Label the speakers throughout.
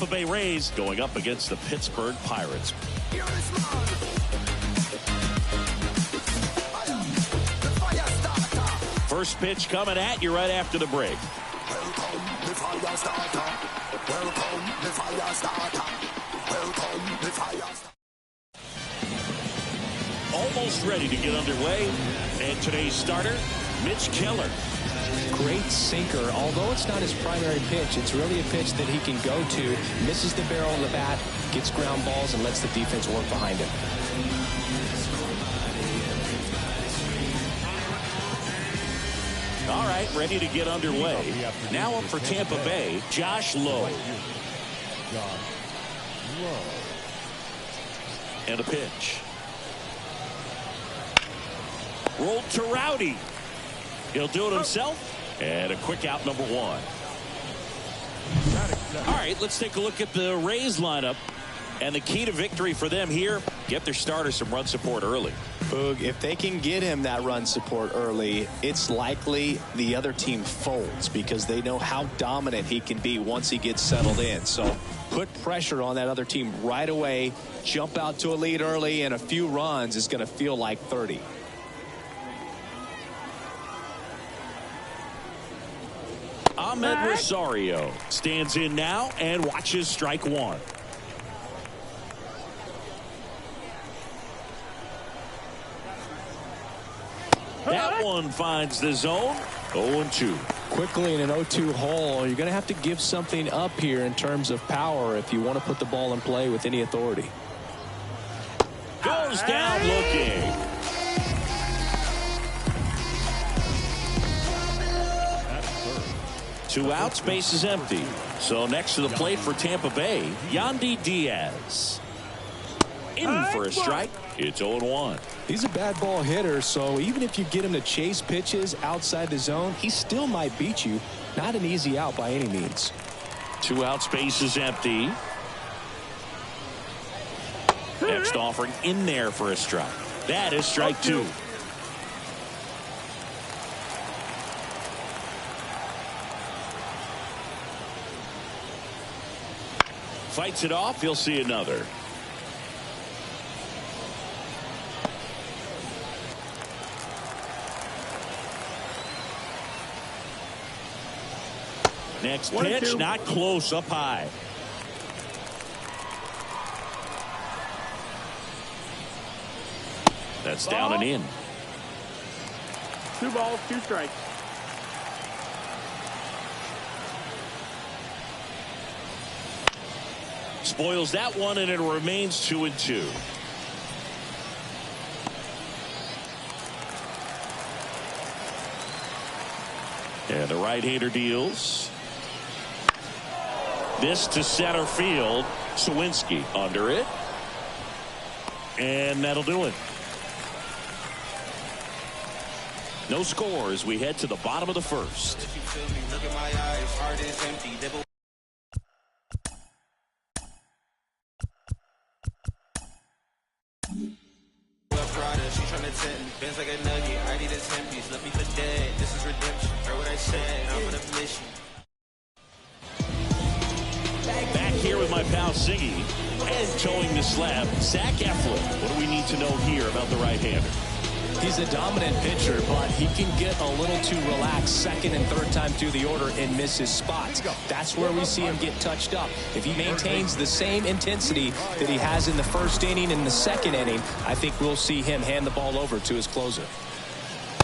Speaker 1: Tampa Bay Rays going up against the Pittsburgh Pirates. First pitch coming at you right after the break.
Speaker 2: Welcome the fire starter. Welcome the fire starter. Welcome the fire starter.
Speaker 1: Almost ready to get underway. And today's starter, Mitch Keller.
Speaker 3: Great sinker. Although it's not his primary pitch, it's really a pitch that he can go to. Misses the barrel of the bat, gets ground balls, and lets the defense work behind him.
Speaker 1: All right, ready to get underway. Now up for Tampa Bay, Josh Lowe. And a pitch. Rolled to Rowdy. He'll do it himself. And a quick out, number one. All right, let's take a look at the Rays lineup. And the key to victory for them here, get their starter some run support early.
Speaker 3: Boog, if they can get him that run support early, it's likely the other team folds because they know how dominant he can be once he gets settled in. So put pressure on that other team right away. Jump out to a lead early, and a few runs is going to feel like 30.
Speaker 1: Ahmed Rosario stands in now and watches strike one. That one finds the zone. 0-2.
Speaker 3: Quickly in an 0-2 hole, you're going to have to give something up here in terms of power if you want to put the ball in play with any authority.
Speaker 1: Goes down looking. Two outs, base is empty. So next to the plate for Tampa Bay, Yandy Diaz. In for a strike. It's 0-1.
Speaker 3: He's a bad ball hitter, so even if you get him to chase pitches outside the zone, he still might beat you. Not an easy out by any means.
Speaker 1: Two outs, base is empty. Next offering in there for a strike. That is strike two. Fights it off. He'll see another. Next pitch, not close, up high. That's down and in.
Speaker 4: 2 balls, 2 strikes.
Speaker 1: Spoils that one, and it remains 2-2. And the right-hander deals. This to center field. Sawinski under it. And that'll do it. No score as we head to the bottom of the first.
Speaker 5: Ben's like a nugget. I need a 10-piece. Left me for dead. This is redemption. Heard what I said. I'm on a mission.
Speaker 1: Back here with my pal Siggy and towing the slab, Zach Eflin. What do we need to know here about the right-hander?
Speaker 3: He's a dominant pitcher, but he can get a little too relaxed second and third time through the order and miss his spots. That's where we see him get touched up. If he maintains the same intensity that he has in the first inning and the second inning, I think we'll see him hand the ball over to his closer.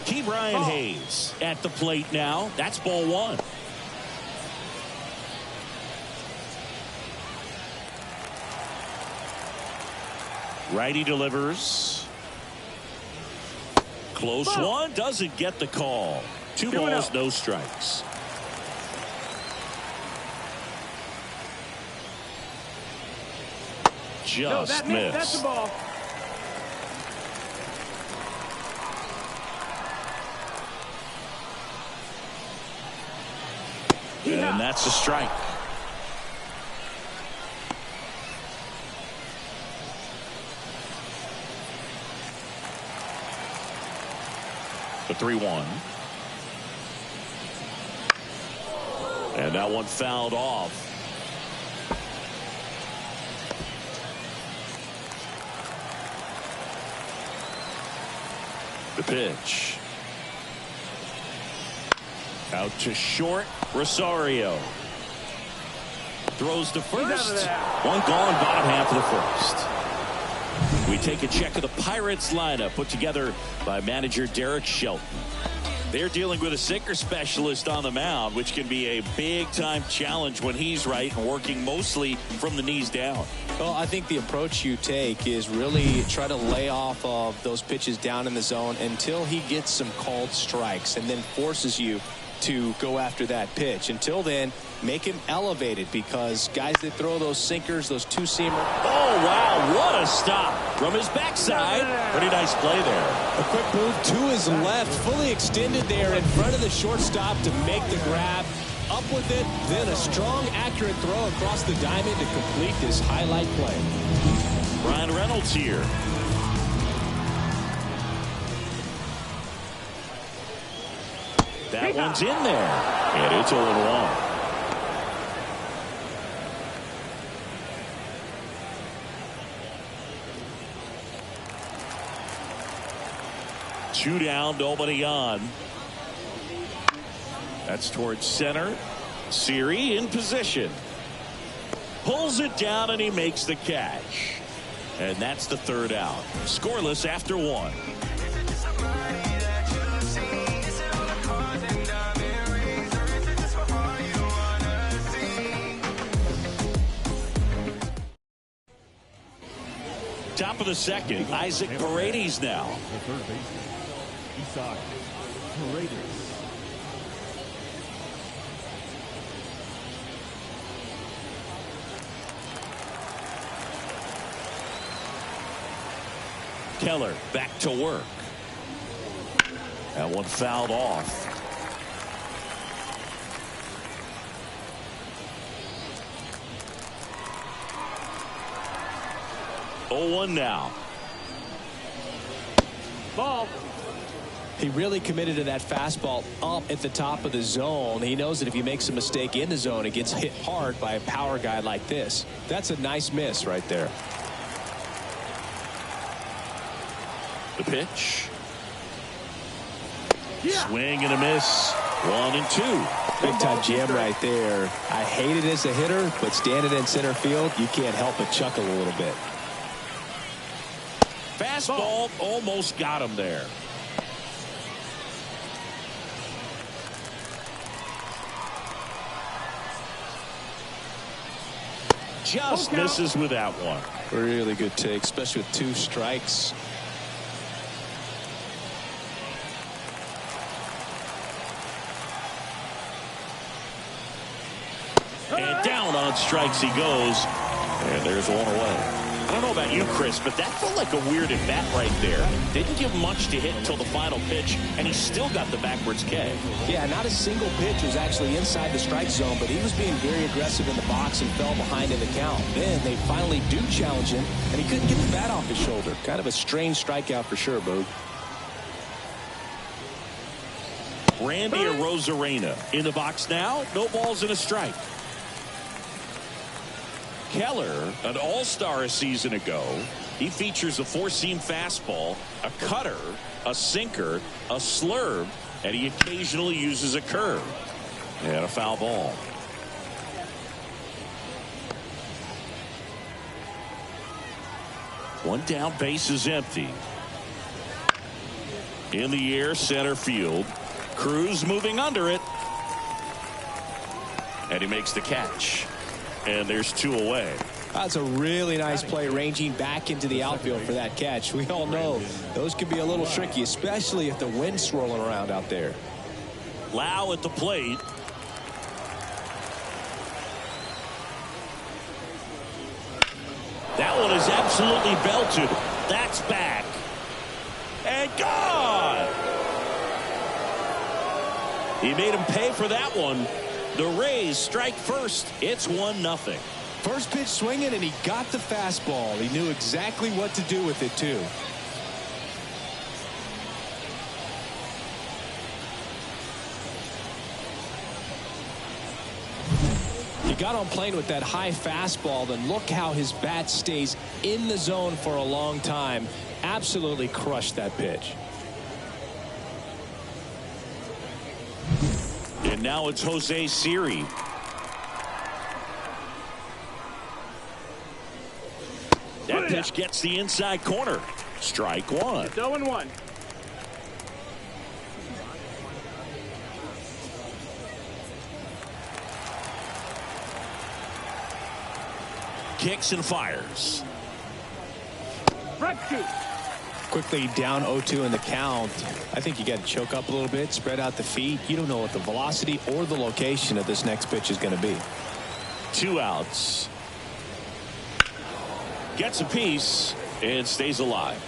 Speaker 1: Key Brian Hayes at the plate now. That's ball one. Righty delivers. Close one, doesn't get the call. 2 balls, no strikes. Just missed.
Speaker 4: That's the ball.
Speaker 1: And that's a strike. The 3-1. And that one fouled off. The pitch. Out to short. Rosario throws to first. One gone, bottom half of the first. We take a check of the Pirates lineup put together by manager Derek Shelton. They're dealing with a sinker specialist on the mound, which can be a big-time challenge when he's right and working mostly from the knees down.
Speaker 3: Well, I think the approach you take is really try to lay off of those pitches down in the zone until he gets some called strikes and then forces you to go after that pitch. Until then, make him elevated, because guys that throw those sinkers, those two-seamer.
Speaker 1: Oh, wow, what a stop from his backside. Pretty nice play there.
Speaker 3: A quick move to his left, fully extended there in front of the shortstop to make the grab. Up with it, then a strong, accurate throw across the diamond to complete this highlight play.
Speaker 1: Ryan Reynolds here. That one's in there, and it's 0-1. Two down, nobody on. That's towards center. Siri in position. Pulls it down, and he makes the catch. And that's the third out. Scoreless after one. Top of the second, Isaac Paredes now.
Speaker 4: The third baseman, Isaac Paredes.
Speaker 1: Keller back to work. That one fouled off. Oh, 0-1 now.
Speaker 3: Ball. He really committed to that fastball up at the top of the zone. He knows that if he makes a mistake in the zone, it gets hit hard by a power guy like this. That's a nice miss right there.
Speaker 1: The pitch. Swing and a miss. 1-2.
Speaker 3: Big time jam right there. I hate it as a hitter, but standing in center field, you can't help but chuckle a little bit.
Speaker 1: Fastball almost got him there. Just misses with that one.
Speaker 3: Really good take, especially with two strikes.
Speaker 1: And down on strikes he goes. And there's one away. I don't know about you, Chris, but that felt like a weird at bat right there. Didn't give much to hit until the final pitch, and he still got the backwards K.
Speaker 3: Yeah, not a single pitch was actually inside the strike zone, but he was being very aggressive in the box and fell behind in the count. Then they finally do challenge him, and he couldn't get the bat off his shoulder. Kind of a strange strikeout for sure, Boog.
Speaker 1: Randy Arozarena in the box now. No balls and a strike. Keller, an all-star a season ago. He features a four-seam fastball, a cutter, a sinker, a slurve, and he occasionally uses a curve. And a foul ball. One down, base is empty. In the air, center field. Cruz moving under it. And he makes the catch. And there's two away.
Speaker 3: That's a really nice play, ranging back into the outfield for that catch. We all know those can be a little tricky, especially if the wind's swirling around out there.
Speaker 1: Lau at the plate. That one is absolutely belted. That's back. And gone. He made him pay for that one. The Rays strike first. It's 1-0.
Speaker 3: First pitch swinging, and he got the fastball. He knew exactly what to do with it, too. He got on plane with that high fastball, then look how his bat stays in the zone for a long time. Absolutely crushed that pitch.
Speaker 1: And now it's Jose Siri. That pitch gets the inside corner. Strike one.
Speaker 4: It's 0-1.
Speaker 1: Kicks and fires.
Speaker 3: Quickly down 0-2 in the count. I think you got to choke up a little bit, spread out the feet. You don't know what the velocity or the location of this next pitch is going to be.
Speaker 1: 2 outs. Gets a piece and stays alive.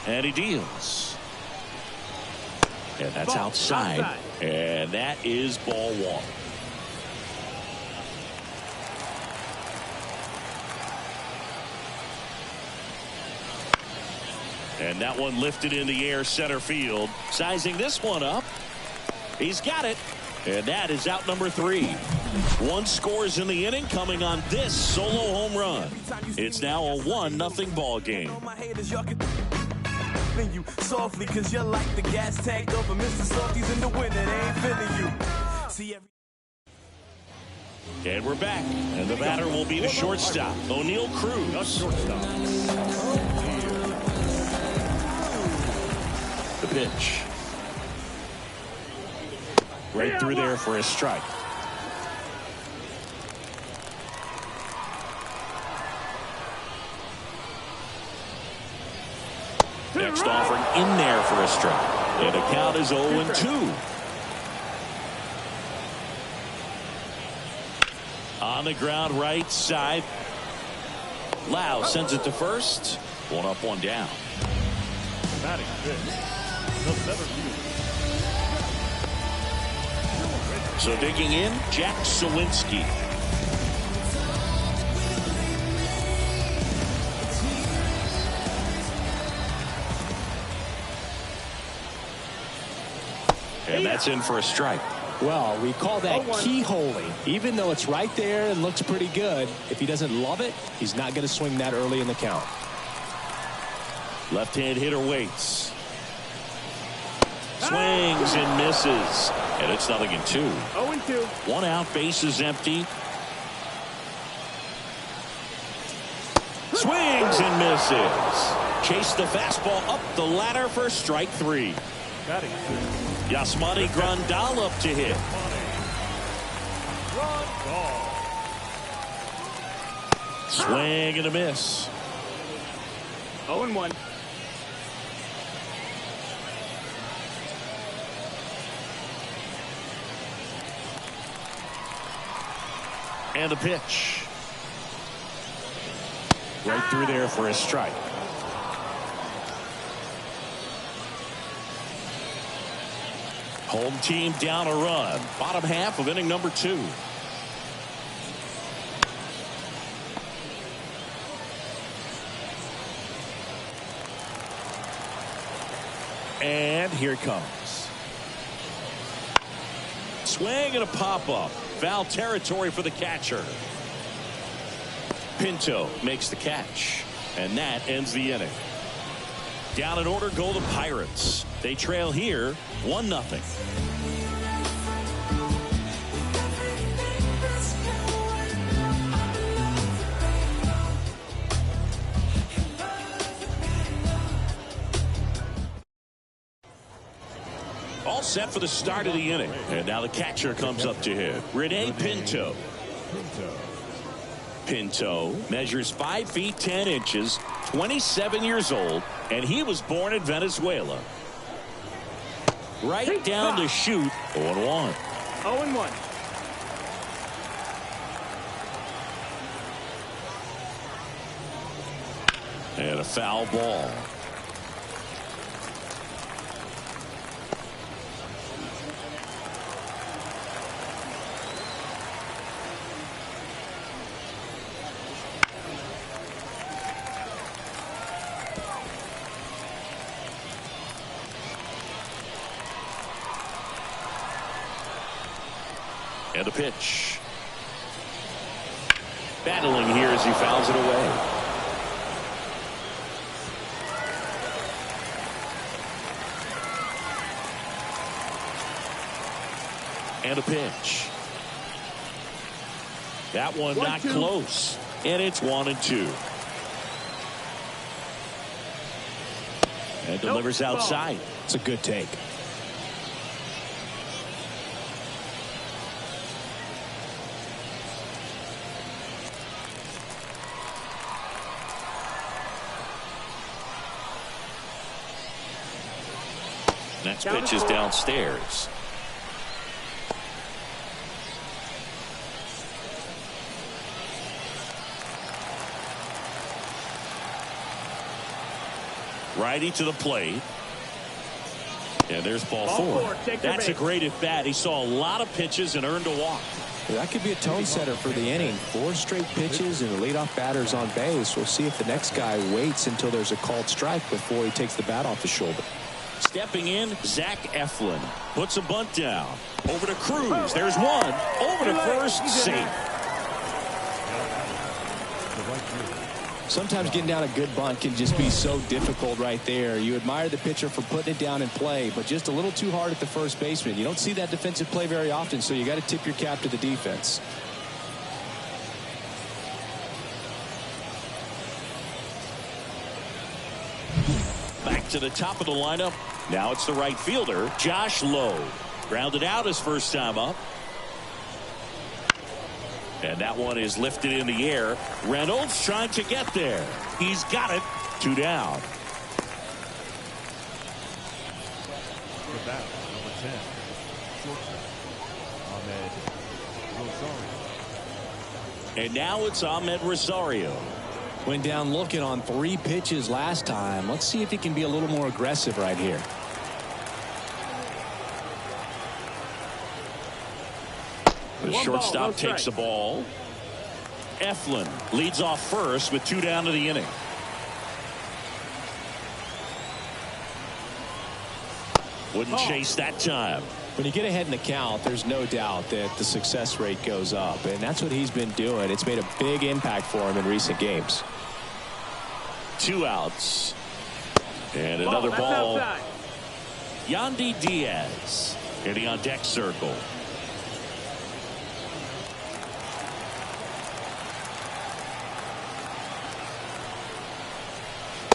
Speaker 1: And he deals. And that's outside. And that is ball 1. And that one lifted in the air center field. Sizing this one up. He's got it. And that is out number 3. 1 scores in the inning coming on this solo home run. It's now a 1-0 ball game.
Speaker 6: You softly cause you're like the gas tank over Mr. Softies in the winter. They ain't feeling you. See every
Speaker 1: and we're back. And the batter will be the shortstop, O'Neal Cruz. The pitch. Right through there for a strike. Next offering in there for a strike. And the count is 0-2. On the ground right side. Lau sends it to first. 1 up, 1 down.
Speaker 4: Batting fifth. The center field.
Speaker 1: So digging in, Jack Sawinski. And that's in for a strike.
Speaker 3: Well, we call that keyholing. Even though it's right there and looks pretty good, if he doesn't love it, he's not going to swing that early in the count.
Speaker 1: Left-hand hitter waits. Swings and misses. And it's 0-2.
Speaker 4: 0-2.
Speaker 1: 1 out, bases empty. Swings and misses. Chase the fastball up the ladder for strike 3.
Speaker 4: Batting fifth.
Speaker 1: Yasmani Grandal up to hit. Swing and a miss.
Speaker 4: 0-1.
Speaker 1: And the pitch. Right through there for a strike. Home team down a run. Bottom half of inning number 2. And here it comes. Swing and a pop-up. Foul territory for the catcher. Pinto makes the catch. And that ends the inning. Down in order go the Pirates. They trail here 1-0. All set for the start of the inning. And now the catcher comes up to hit. Rene Pinto. Pinto measures 5 feet 10 inches, 27 years old, and he was born in Venezuela. Right down to shoot. 0-1.
Speaker 4: 0-1.
Speaker 1: And a foul ball. And a pitch. Battling here as he fouls it away. And a pitch. That one not
Speaker 4: 1-2.
Speaker 1: close. And it's 1-2. And delivers outside.
Speaker 3: It's a good take.
Speaker 1: Next pitch is downstairs. Righty to the plate. And there's ball four. That's a great at bat. He saw a lot of pitches and earned a walk.
Speaker 3: That could be a tone setter for the inning. 4 straight pitches and the leadoff batter's on base. We'll see if the next guy waits until there's a called strike before he takes the bat off the shoulder.
Speaker 1: Stepping in, Zach Eflin puts a bunt down. Over to Cruz. There's one. Over to first. Safe.
Speaker 3: Sometimes getting down a good bunt can just be so difficult right there. You admire the pitcher for putting it down in play, but just a little too hard at the first baseman. You don't see that defensive play very often, so you got to tip your cap to the defense.
Speaker 1: Back to the top of the lineup. Now it's the right fielder, Josh Lowe. Grounded out his first time up. And that one is lifted in the air. Reynolds trying to get there. He's got it. 2 down. And now it's Ahmed Rosario.
Speaker 3: Went down looking on 3 pitches last time. Let's see if he can be a little more aggressive right here.
Speaker 1: The shortstop takes the ball. Eflin leads off first with 2 down to the inning. Wouldn't chase that time.
Speaker 3: When you get ahead in the count, there's no doubt that the success rate goes up, and that's what he's been doing. It's made a big impact for him in recent games.
Speaker 1: 2 outs. And another ball. Yandy Diaz getting on deck circle.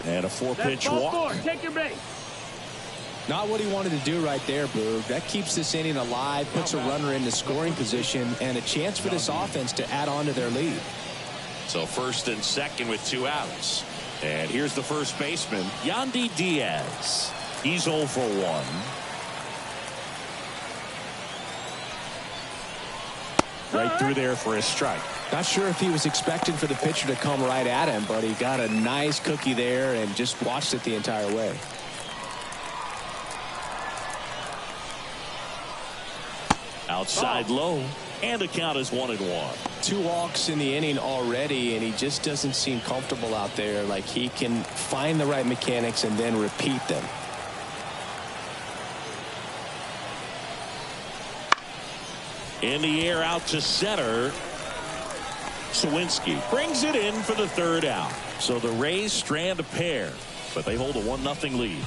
Speaker 1: And a 4-pitch walk.
Speaker 4: Take your base.
Speaker 3: Not what he wanted to do right there, Boog. That keeps this inning alive, puts a runner into scoring position, and a chance for this offense to add on to their lead.
Speaker 1: So first and second with 2 outs. And here's the first baseman, Yandy Diaz. He's 0 for 1. Right through there for a strike.
Speaker 3: Not sure if he was expecting for the pitcher to come right at him, but he got a nice cookie there and just watched it the entire way.
Speaker 1: Outside low, and the count is 1-1.
Speaker 3: 2 walks in the inning already, and he just doesn't seem comfortable out there. Like he can find the right mechanics and then repeat them.
Speaker 1: In the air out to center. Sawinski brings it in for the 3rd out. So the Rays strand a pair, but they hold a 1-0 lead.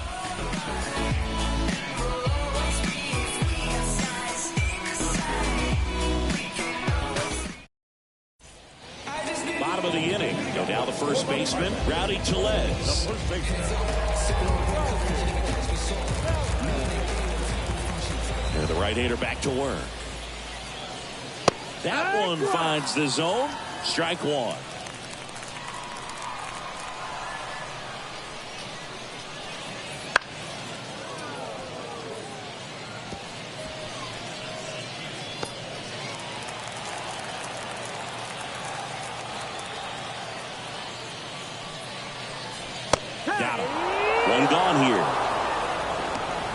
Speaker 1: Bottom of the inning. Go down the first baseman, Rowdy Tellez. And the right-hander back to work. That one finds the zone. Strike 1. Got him. 1 gone here.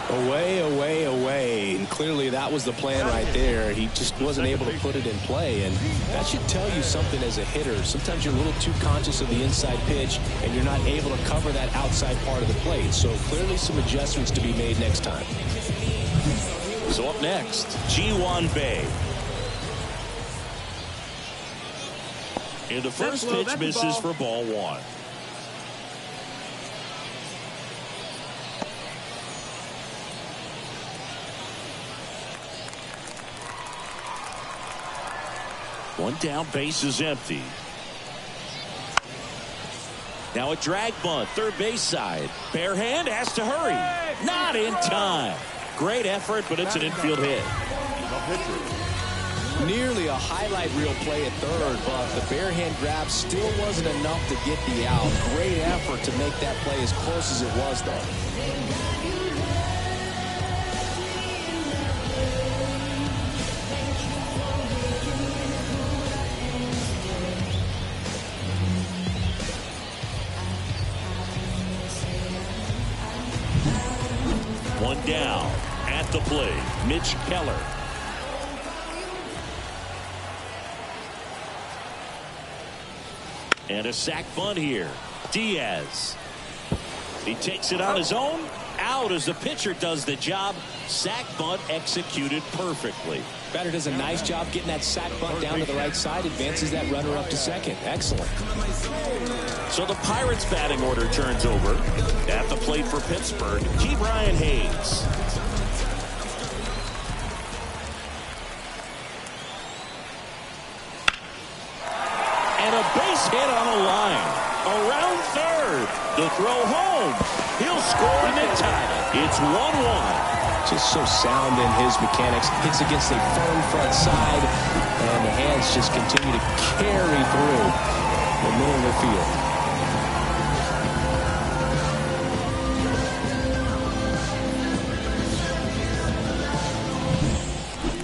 Speaker 3: Away, away, away. And clearly that was the plan right there. He just wasn't able to put it in play. And that should tell you something as a hitter. Sometimes you're a little too conscious of the inside pitch, and you're not able to cover that outside part of the plate. So clearly some adjustments to be made next time.
Speaker 1: So up next, Ji-Hwan Bae. And the first pitch misses for ball 1. One down, base is empty. Now a drag bunt, third base side. Bare hand has to hurry. Not in time. Great effort, but it's an infield hit.
Speaker 3: Nearly a highlight reel play at third, but the bare hand grab still wasn't enough to get the out. Great effort to make that play as close as it was, though.
Speaker 1: One down at the plate, Mitch Keller. And a sac bunt here. Diaz. He takes it on his own. Out as the pitcher does the job. Sac bunt executed perfectly.
Speaker 3: Batter does a nice job getting that sac bunt down to the right side. Advances that runner up to second. Excellent.
Speaker 1: So the Pirates batting order turns over. At the plate for Pittsburgh, Brian Hayes. And a base hit on a line. Around third. The throw home. He'll score and then tie it. It's 1-1.
Speaker 3: Just so sound in his mechanics. Hits against a firm front side. And the hands just continue to carry through the middle of the field.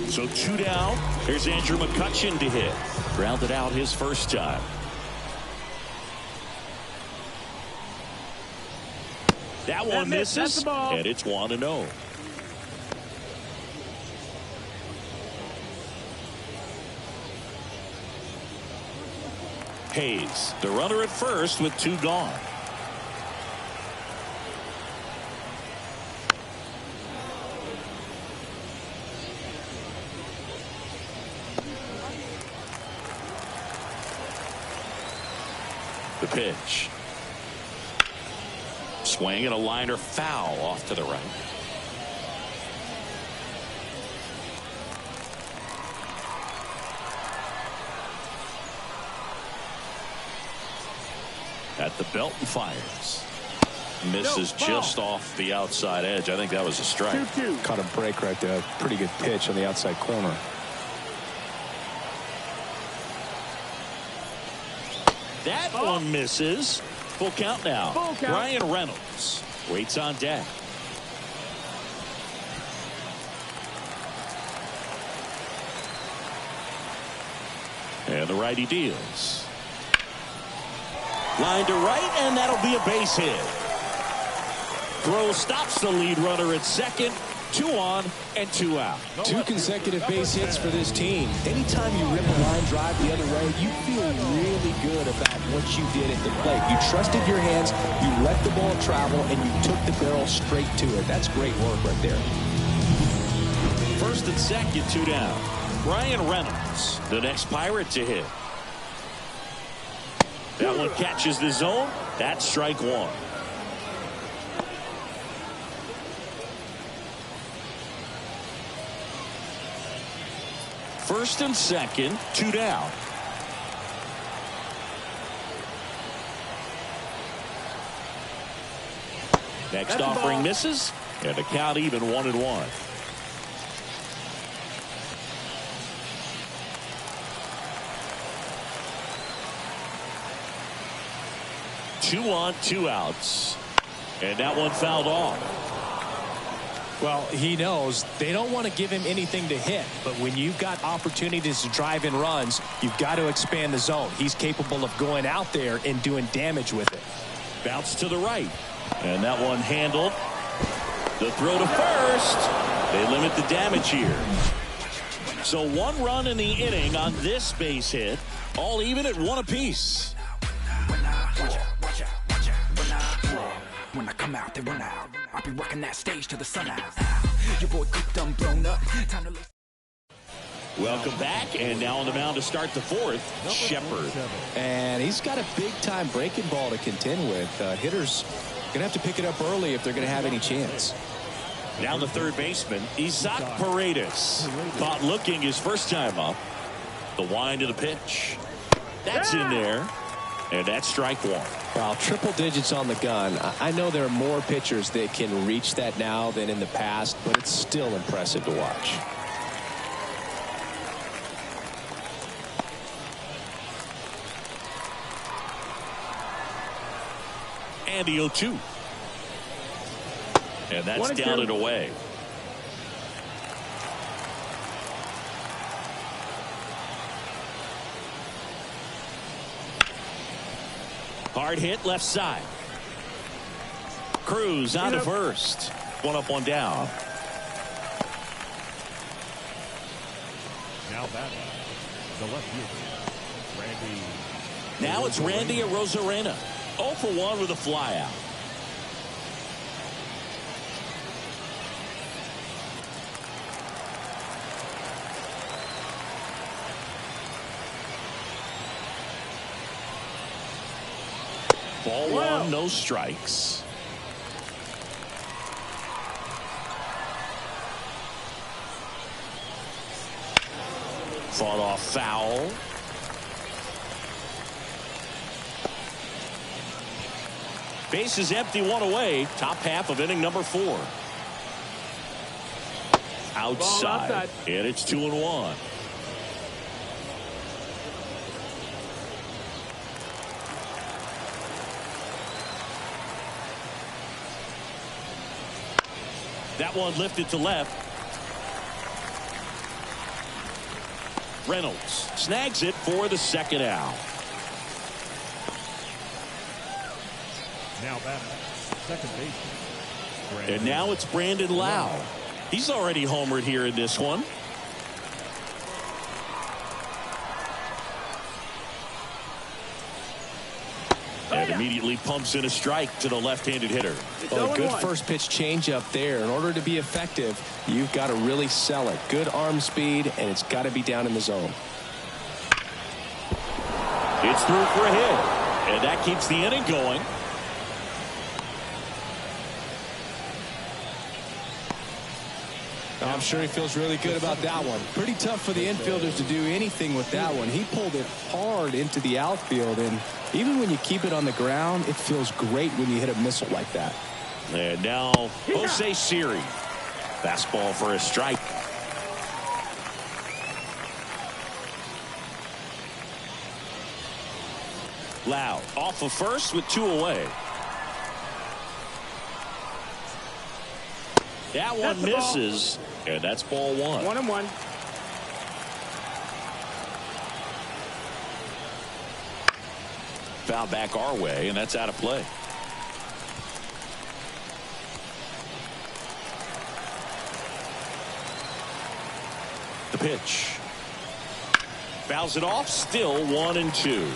Speaker 1: So 2 down. Here's Andrew McCutchen to hit. Grounded out his first time. That one misses, and it's 1-0. Hayes, the runner at first with 2 gone. The pitch. Swing and a liner foul off to the right. At the belt and fires. Misses just off the outside edge. I think that was a strike.
Speaker 4: 2-2.
Speaker 3: Caught a break right there. Pretty good pitch on the outside corner.
Speaker 1: That one misses. Full count now.
Speaker 4: Full count.
Speaker 1: Ryan Reynolds waits on deck. And the righty deals. Line to right, and that'll be a base hit. Throw stops the lead runner at second. 2 on and 2 out.
Speaker 3: 2 consecutive base hits for this team. Anytime you rip a line drive the other way, you feel really good about what you did at the plate. You trusted your hands, you let the ball travel, and you took the barrel straight to it. That's great work right there.
Speaker 1: First and second, 2 down. Ryan Reynolds, the next Pirate to hit. That one catches the zone. That's strike 1. First and second, 2 down. Next offering misses, and the count even 1-1. Two on, 2 outs, and that one fouled off.
Speaker 3: Well, he knows they don't want to give him anything to hit, but when you've got opportunities to drive in runs, you've got to expand the zone. He's capable of going out there and doing damage with it.
Speaker 1: Bounce to the right, and that one handled. The throw to first. They limit the damage here. So 1 run in the inning on this base hit, all even at 1 apiece.
Speaker 7: When I come out, they run out. I'll be rocking that stage to the sun out. Your boy cooked, done blown up. Time to
Speaker 1: Welcome back, and now on the mound to start the 4th, Shepard.
Speaker 3: And he's got a big-time breaking ball to contend with. Hitters going to have to pick it up early if they're going to have any chance.
Speaker 1: Now the third baseman, Isaac Paredes. Caught looking his first time up. The wind of the pitch. That's in there. And that's strike one.
Speaker 3: Wow, triple digits on the gun. I know there are more pitchers that can reach that now than in the past, but it's still impressive to watch.
Speaker 1: And the 0-2. And that's down and away. Hard hit left side. Cruz on to first. One up, one down.
Speaker 8: Now batting the left fielder, Randy.
Speaker 1: Now it's Randy Arozarena. 0 for 1 with a flyout. Ball one, no strikes. Fought off foul. Base is empty, one away. Top half of inning number 4. Outside. And it's 2-1. That one lifted to left. Reynolds snags it for the second out.
Speaker 8: Now batting second base.
Speaker 1: And now it's Brandon Lau. He's already homered here in this one. And immediately pumps in a strike to the left-handed hitter.
Speaker 3: Oh, good first pitch changeup there. In order to be effective, you've got to really sell it. Good arm speed, and it's got to be down in the zone.
Speaker 1: It's through for a hit, and that keeps the inning going.
Speaker 3: I'm sure he feels really good about that one. Pretty tough for the infielders to do anything with that one. He pulled it hard into the outfield, and even when you keep it on the ground, it feels great when you hit a missile like that.
Speaker 1: And now Jose Siri. Fastball for a strike. Lau off of first with 2 away. That one misses, and that's ball 1.
Speaker 4: 1-1.
Speaker 1: Foul back our way, and that's out of play. The pitch. Fouls it off, still 1-2.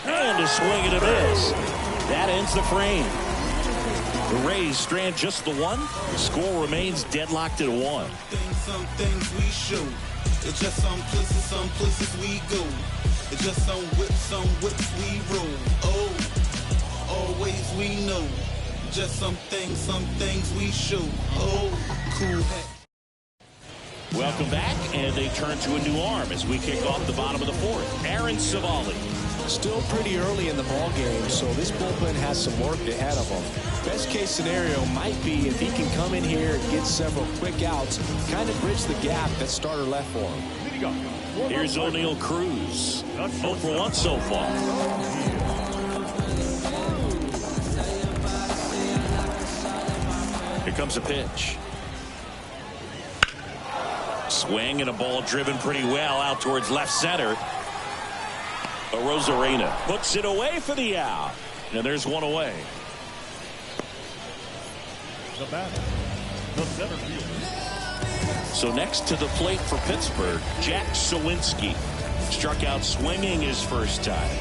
Speaker 1: And a swing and a miss. That ends the frame. The Rays strand just the one. The score remains deadlocked at 1.
Speaker 9: Some things we show. It's just some places we go. It's just some whips we roll. Oh, always we know. Just some things we show. Oh, cool.
Speaker 1: Welcome back, and they turn to a new arm as we kick off the bottom of the 4th. Aaron Savali.
Speaker 3: Still pretty early in the ball game, so this bullpen has some work ahead of them. Best case scenario might be if he can come in here and get several quick outs, kind of bridge the gap that starter left for him.
Speaker 1: Here's O'Neal Cruz. 0 for 1 so far. Here comes a pitch. Swing and a ball driven pretty well out towards left center. Arozarena puts it away for the out. And there's one away.
Speaker 8: The batter, the center fielder.
Speaker 1: So next to the plate for Pittsburgh, Jack Sawinski. Struck out swinging his first time.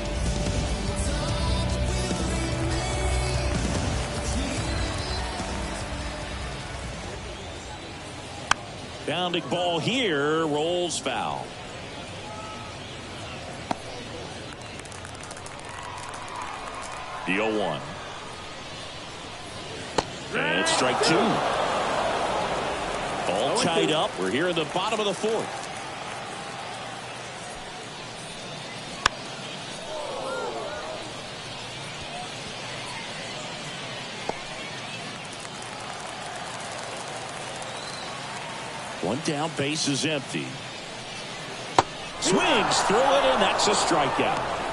Speaker 1: Bounding ball here, rolls foul. The 0-1. And strike two. All tied up. We're here in the bottom of the fourth. One down, base is empty. Swings through it, and that's a strikeout.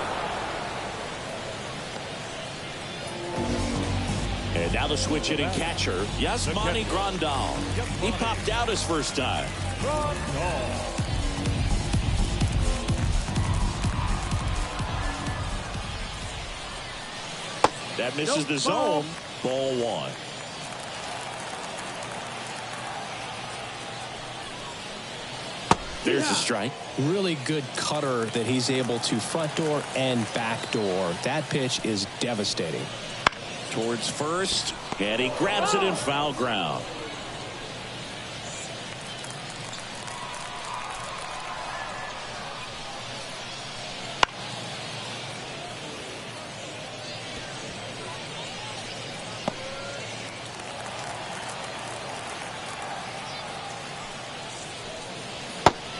Speaker 1: And now the switch hitting catcher, Yasmani Grandal. He popped out his first time. That misses the zone. Ball one. There's the strike.
Speaker 3: Really good cutter that he's able to front door and back door. That pitch is devastating.
Speaker 1: Towards first, and he grabs it in foul ground.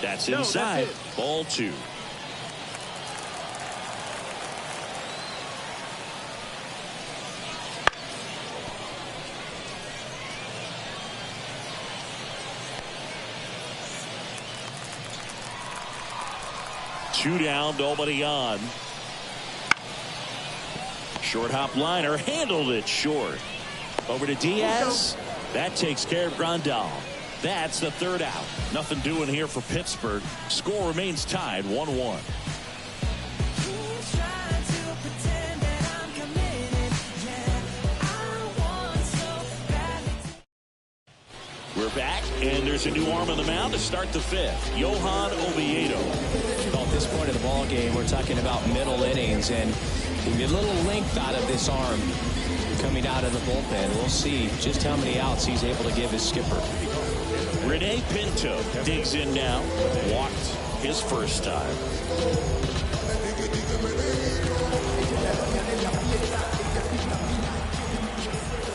Speaker 1: That's inside. Ball two. Two down, nobody on. Short hop liner, handled it short. Over to Diaz. That takes care of Grandal. That's the third out. Nothing doing here for Pittsburgh. Score remains tied 1-1. We're back, and there's a new arm on the mound to start the fifth. Johan Oviedo.
Speaker 3: At this point of the ball game, we're talking about middle innings, and you get a little length out of this arm coming out of the bullpen. We'll see just how many outs he's able to give his skipper.
Speaker 1: Rene Pinto digs in now. Walked his first time.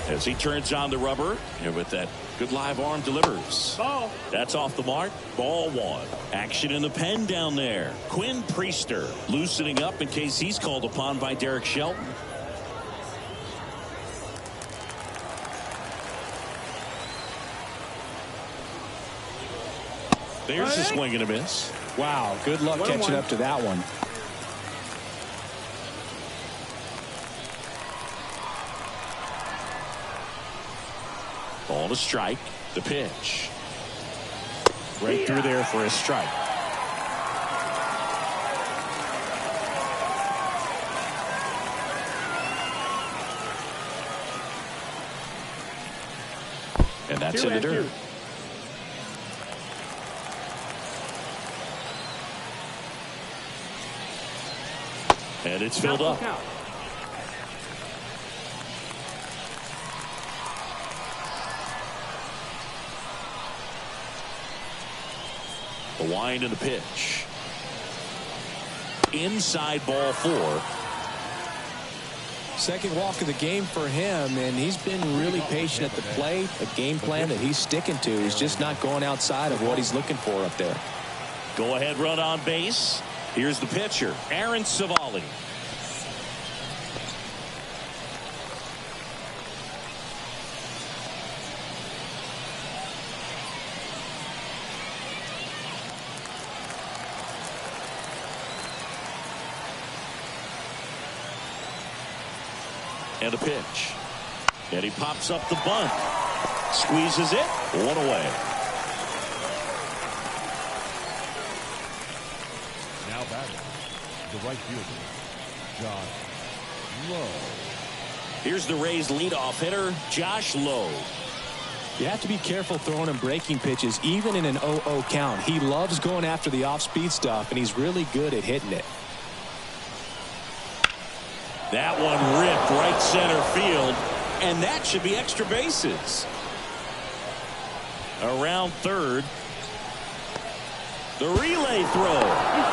Speaker 1: As he turns on the rubber, and with that good live arm delivers.
Speaker 4: Ball.
Speaker 1: That's off the mark. Ball one. Action in the pen down there. Quinn Priester loosening up in case he's called upon by Derek Shelton. There's a swing and a miss.
Speaker 3: Wow, good luck catching up to that one.
Speaker 1: Ball to strike. The pitch. Right through there for a strike. And that's in the dirt. And it's filled up. The wind and the pitch. Inside ball four.
Speaker 3: Second walk of the game for him, and he's been really patient at the plate. A game plan that he's sticking to. He's just not going outside of what he's looking for up there.
Speaker 1: Go ahead run on base. Here's the pitcher, Aaron Savali. And a pitch. And he pops up the bunt. Squeezes it. One away.
Speaker 8: Now batting, the right fielder, Josh Lowe.
Speaker 1: Here's the Rays leadoff hitter, Josh Lowe.
Speaker 3: You have to be careful throwing him breaking pitches, even in an 0-0 count. He loves going after the off-speed stuff, and he's really good at hitting it.
Speaker 1: That one ripped right center field, and that should be extra bases. Around third. The relay throw.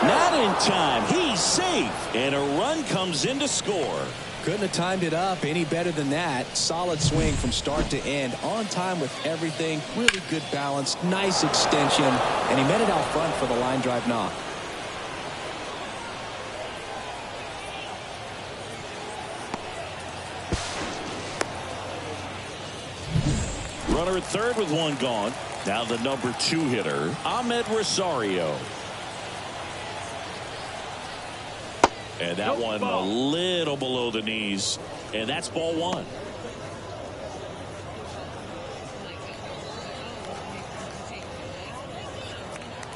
Speaker 1: Not in time. He's safe. And a run comes in to score.
Speaker 3: Couldn't have timed it up any better than that. Solid swing from start to end. On time with everything. Really good balance. Nice extension. And he met it out front for the line drive knock.
Speaker 1: Runner at third with one gone. Now the number 2 hitter, Ahmed Rosario. And that one a little below the knees. And that's ball 1.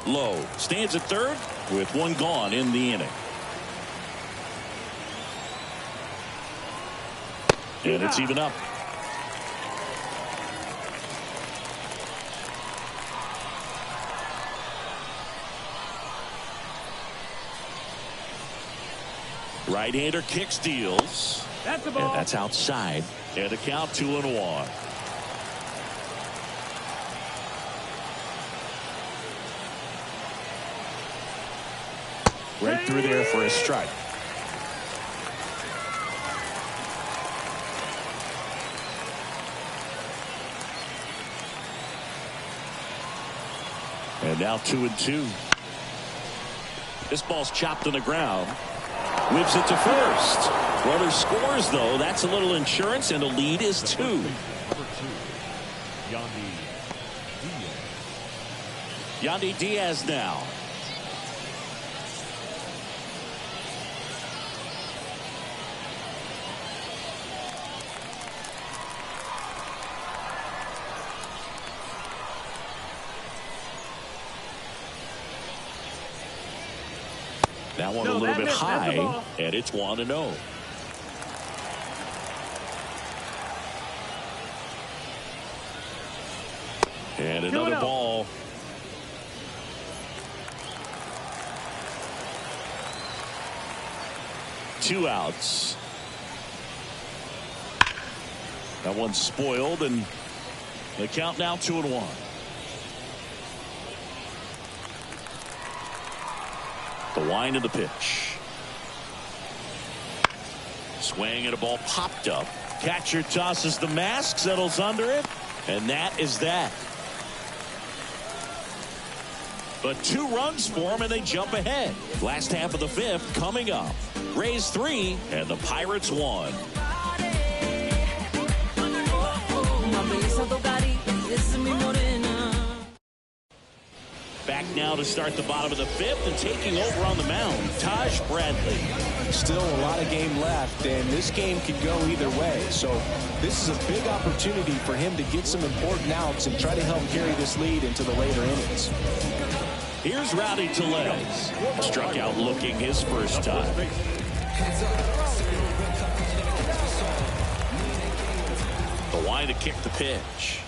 Speaker 1: Lowe stands at third with one gone in the inning. And it's even up. Right-hander kick steals.
Speaker 4: That's the ball.
Speaker 1: And that's outside. And a count 2-1. Right through there for a strike. And now 2-2. This ball's chopped on the ground. Whips it to first. Runner scores, though. That's a little insurance, and the lead is 2.
Speaker 8: Number 2,
Speaker 1: Yandy Diaz now. That one a little bit high, and it's 1-0. And another ball. Two outs. That one's spoiled, and the count now 2-1. The wind of the pitch. Swing and a ball popped up. Catcher tosses the mask, settles under it, and that is that. But 2 runs for them, and they jump ahead. Last half of the 5th coming up. Rays 3 and the Pirates 1. Back now to start the bottom of the 5th, and taking over on the mound, Taj Bradley.
Speaker 3: Still a lot of game left, and this game could go either way. So this is a big opportunity for him to get some important outs and try to help carry this lead into the later innings.
Speaker 1: Here's Rowdy Tellez. Struck out looking his first time. The wind to kick the pitch.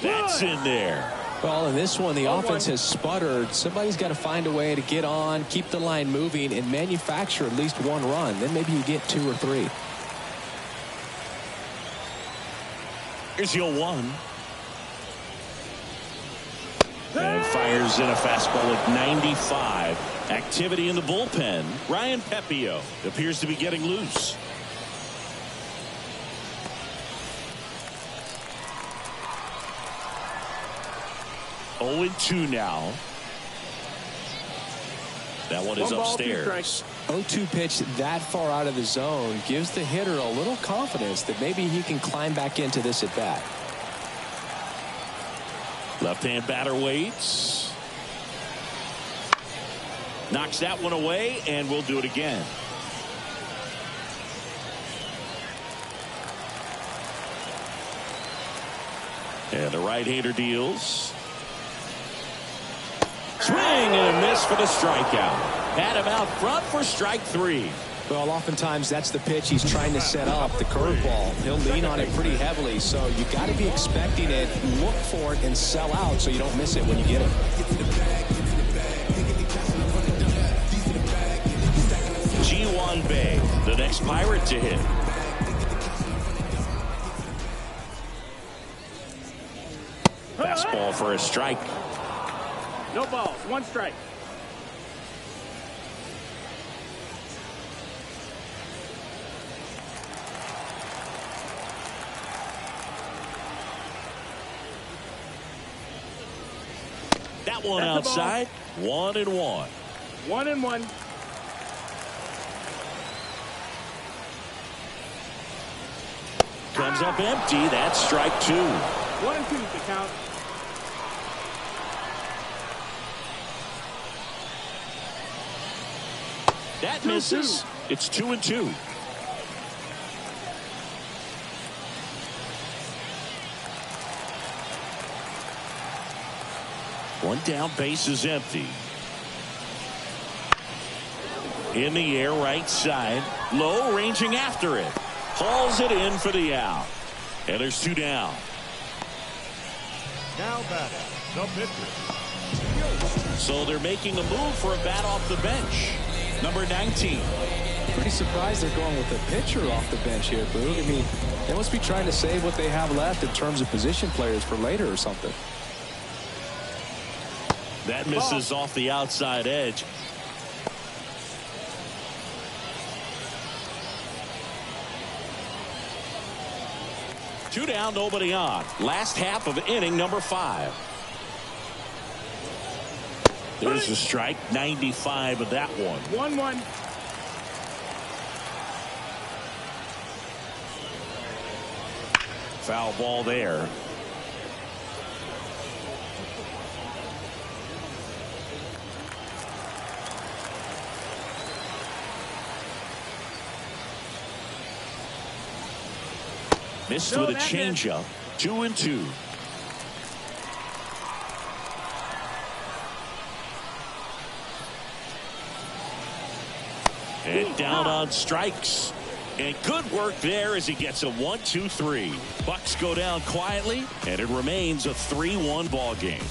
Speaker 1: That's in there.
Speaker 3: Well, in this one, the offense has sputtered. Somebody's got to find a way to get on, keep the line moving, and manufacture at least 1 run. Then maybe you get 2 or 3.
Speaker 1: Here's your 1. And fires in a fastball at 95. Activity in the bullpen. Ryan Pepio appears to be getting loose. Oh, 2 now. That one is upstairs.
Speaker 3: 0-2 pitch that far out of the zone gives the hitter a little confidence that maybe he can climb back into this at bat.
Speaker 1: Left-hand batter waits. Knocks that one away, and we'll do it again. And the right-hander deals. Swing and a miss for the strikeout. Had him out front for strike 3.
Speaker 3: Well, oftentimes that's the pitch he's trying to set up, the curveball. He'll lean on it pretty heavily, so you got to be expecting it, look for it, and sell out so you don't miss it when you get it.
Speaker 1: G1 Bay, the next Pirate to hit. Fastball for a strike.
Speaker 4: No balls, 1 strike.
Speaker 1: that one outside. 1-1.
Speaker 4: 1-1.
Speaker 1: Comes up empty. That's strike 2.
Speaker 4: 1-2 the count.
Speaker 1: That misses. It's 2-2. One down, base is empty. In the air, right side. Low, ranging after it. Hauls it in for the out. And there's 2 down.
Speaker 8: Now batting, the pitcher.
Speaker 1: So they're making a move for a bat off the bench. Number 19.
Speaker 3: Pretty surprised they're going with a pitcher off the bench here, Boog. I mean, they must be trying to save what they have left in terms of position players for later or something.
Speaker 1: That misses off the outside edge. Two down, nobody on. Last half of inning number 5. There's a strike. 95 of that one.
Speaker 4: 1-1.
Speaker 1: Foul ball there. Missed with a changeup. 2-2. And down on strikes. And good work there as he gets a 1-2-3. Bucks go down quietly, and it remains a 3-1 ball game.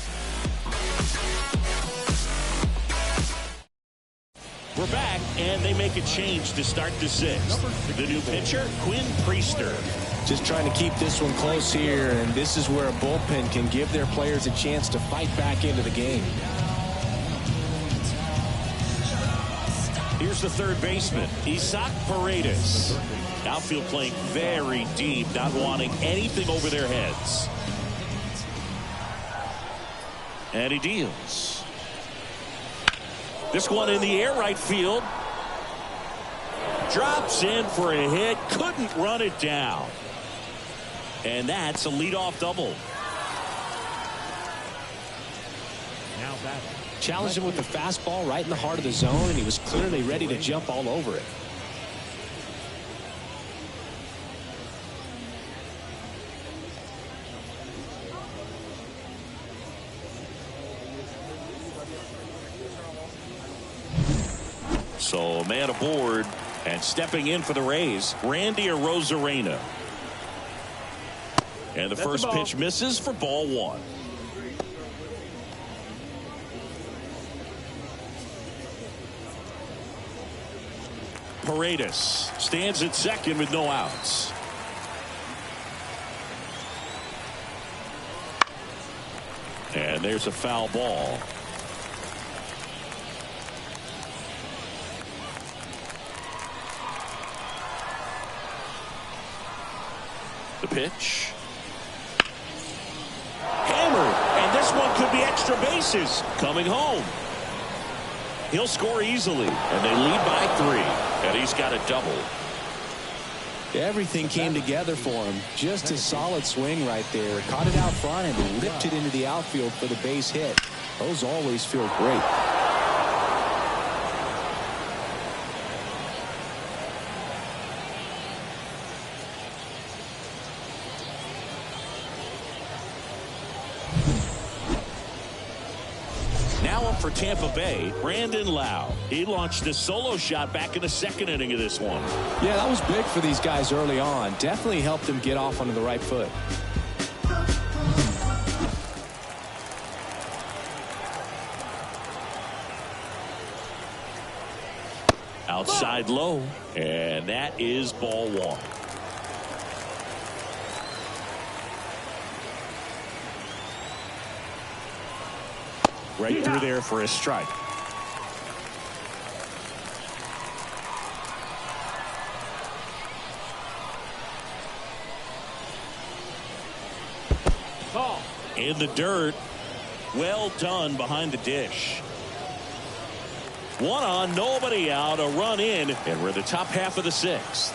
Speaker 1: We're back, and they make a change to start the 6th. The new pitcher, Quinn Priester.
Speaker 3: Just trying to keep this one close here, and this is where a bullpen can give their players a chance to fight back into the game.
Speaker 1: Here's the third baseman, Isaac Paredes. Outfield playing very deep, not wanting anything over their heads. And he deals. This one in the air, right field. Drops in for a hit, couldn't run it down. And that's a leadoff double.
Speaker 8: Now batting.
Speaker 3: Challenged him with the fastball right in the heart of the zone, and he was clearly ready to jump all over it.
Speaker 1: So man aboard, and stepping in for the Rays, Randy Arozarena. And the first pitch misses for ball 1. Paredes stands at second with no outs. And there's a foul ball. The pitch. Hammered, and this one could be extra bases. Coming home. He'll score easily, and they lead by 3. And he's got a double.
Speaker 3: Everything came together for him. Just a solid swing right there. Caught it out front and ripped it into the outfield for the base hit. Those always feel great.
Speaker 1: For Tampa Bay, Brandon Lau. He launched a solo shot back in the 2nd inning of this one.
Speaker 3: Yeah, that was big for these guys early on. Definitely helped them get off onto the right foot.
Speaker 1: Outside low, and that is ball 1. Right through there for a strike.
Speaker 4: Ball.
Speaker 1: In the dirt. Well done behind the dish. One on, nobody out, a run in, and we're the top half of the sixth.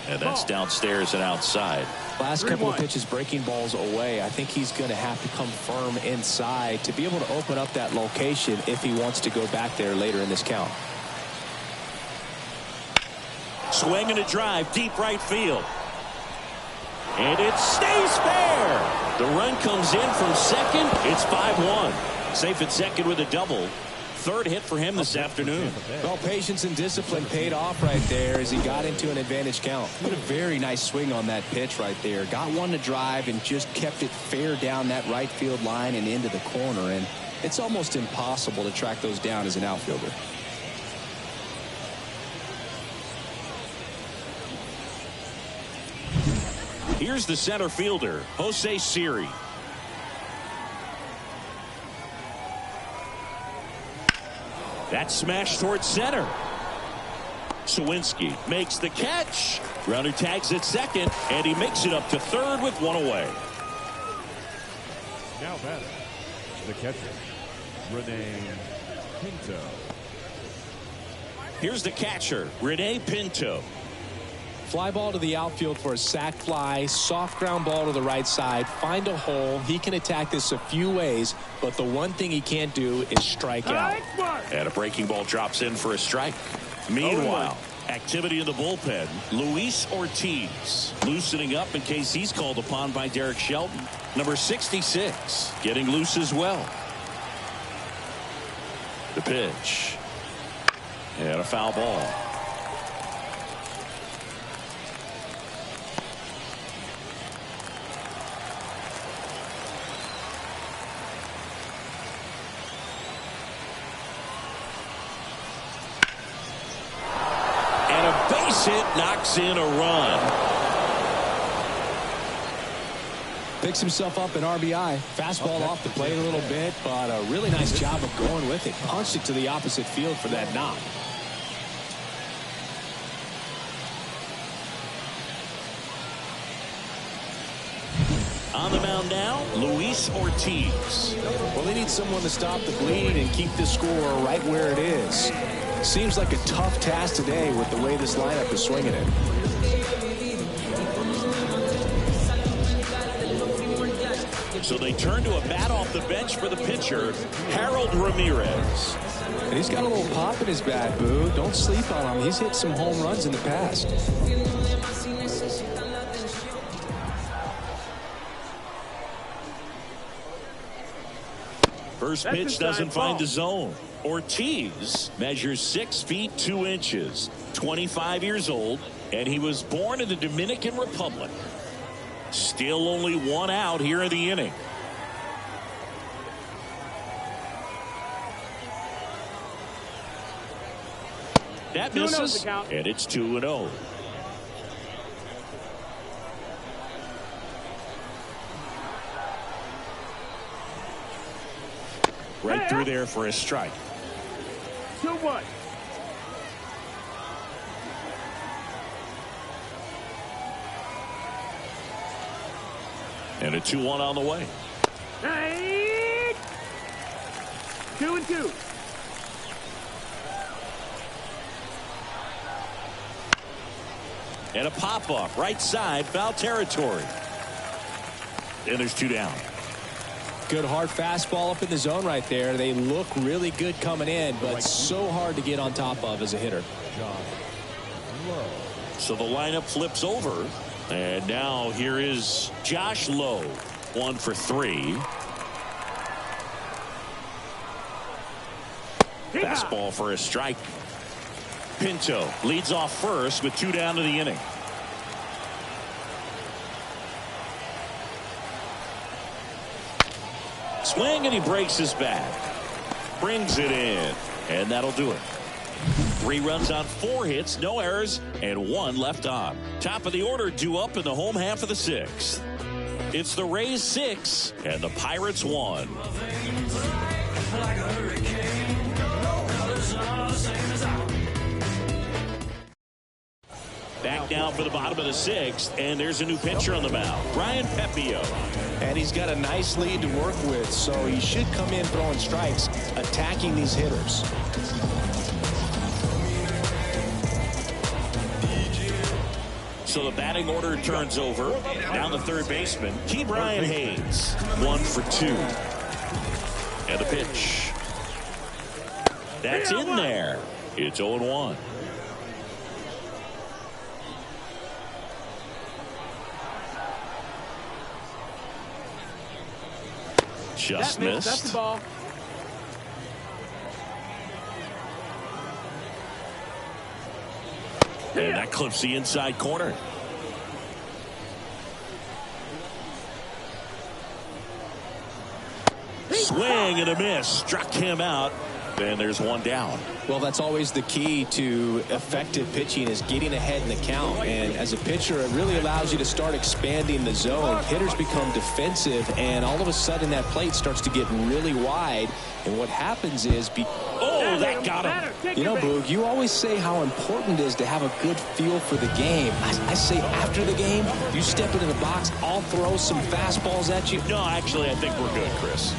Speaker 1: And that's downstairs and outside.
Speaker 3: Last couple of pitches breaking balls away. I think he's going to have to come firm inside to be able to open up that location if he wants to go back there later in this count.
Speaker 1: Swing and a drive, deep right field. And it stays fair. The run comes in from second. It's 5-1. Safe at second with a double. Third hit for him this afternoon.
Speaker 3: Well, patience and discipline paid off right there as he got into an advantage count. What a very nice swing on that pitch right there. Got one to drive and just kept it fair down that right field line and into the corner. And it's almost impossible to track those down as an outfielder.
Speaker 1: Here's the center fielder, Jose Siri. That smash towards center. Sawinski makes the catch. Runner tags at second, and he makes it up to third with one away.
Speaker 8: Now batting, the catcher, Rene Pinto.
Speaker 1: Here's the catcher, Rene Pinto.
Speaker 3: Fly ball to the outfield for a sac fly. Soft ground ball to the right side. Find a hole. He can attack this a few ways, but the one thing he can't do is strike out.
Speaker 1: And a breaking ball drops in for a strike. Meanwhile, activity in the bullpen. Luis Ortiz loosening up in case he's called upon by Derek Shelton. Number 66 getting loose as well. The pitch. And a foul ball. Hit knocks in a run.
Speaker 3: Picks himself up an RBI. Fastball off the plate a little bit, but a really nice job of going with it. Punched it to the opposite field for that knock.
Speaker 1: On the mound now, Luis Ortiz.
Speaker 3: Well, they need someone to stop the bleed and keep the score right where it is. Seems like a tough task today with the way this lineup is swinging it.
Speaker 1: So they turn to a bat off the bench for the pitcher, Harold Ramirez.
Speaker 3: And he's got a little pop in his bat, Boo. Don't sleep on him. He's hit some home runs in the past.
Speaker 1: First pitch doesn't find the zone. Ortiz measures 6 feet 2 inches, 25 years old, and he was born in the Dominican Republic. Still only one out here in the inning. That misses, and it's 2-0. Right through there for a strike.
Speaker 4: 2-1.
Speaker 1: And a 2-1 on the way.
Speaker 4: 2-2.
Speaker 1: And a pop-up right side, foul territory. And there's 2 down.
Speaker 3: Good hard fastball up in the zone right there. They look really good coming in, but so hard to get on top of as a hitter.
Speaker 1: So the lineup flips over. And now here is Josh Lowe. 1 for 3. Fastball for a strike. Pinto leads off first with 2 down to the inning. Swing, and he breaks his bat. Brings it in, and that'll do it. 3 runs on 4 hits, no errors, and 1 left on. Top of the order due up in the home half of the 6th. It's the Rays 6 and the Pirates 1. Back back now for the bottom of the 6th, and there's a new pitcher on the mound, Brian Pepio.
Speaker 3: And he's got a nice lead to work with, so he should come in throwing strikes, attacking these hitters.
Speaker 1: So the batting order turns over. Down the third baseman, Key Brian Hayes. 1 for 2. And the pitch. That's in there. It's 0-1. Just missed.
Speaker 4: That's the ball.
Speaker 1: And that clips the inside corner. Swing and a miss. Struck him out. And there's one down.
Speaker 3: Well, that's always the key to effective pitching, is getting ahead in the count. And as a pitcher, it really allows you to start expanding the zone. Hitters become defensive, and all of a sudden that plate starts to get really wide. And what happens is...
Speaker 1: Oh, that got him.
Speaker 3: You know, Boog, you always say how important it is to have a good feel for the game. I say after the game, you step into the box, I'll throw some fastballs at you.
Speaker 1: No, actually, I think we're good, Chris.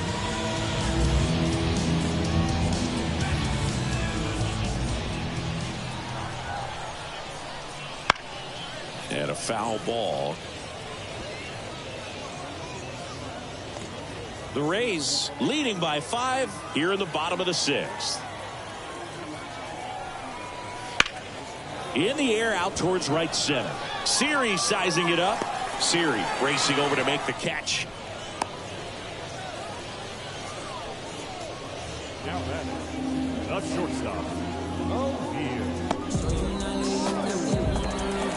Speaker 1: And a foul ball. The Rays leading by 5 here in the bottom of the 6th. In the air, out towards right center. Siri sizing it up. Siri racing over to make the catch.
Speaker 8: Now that is a shortstop.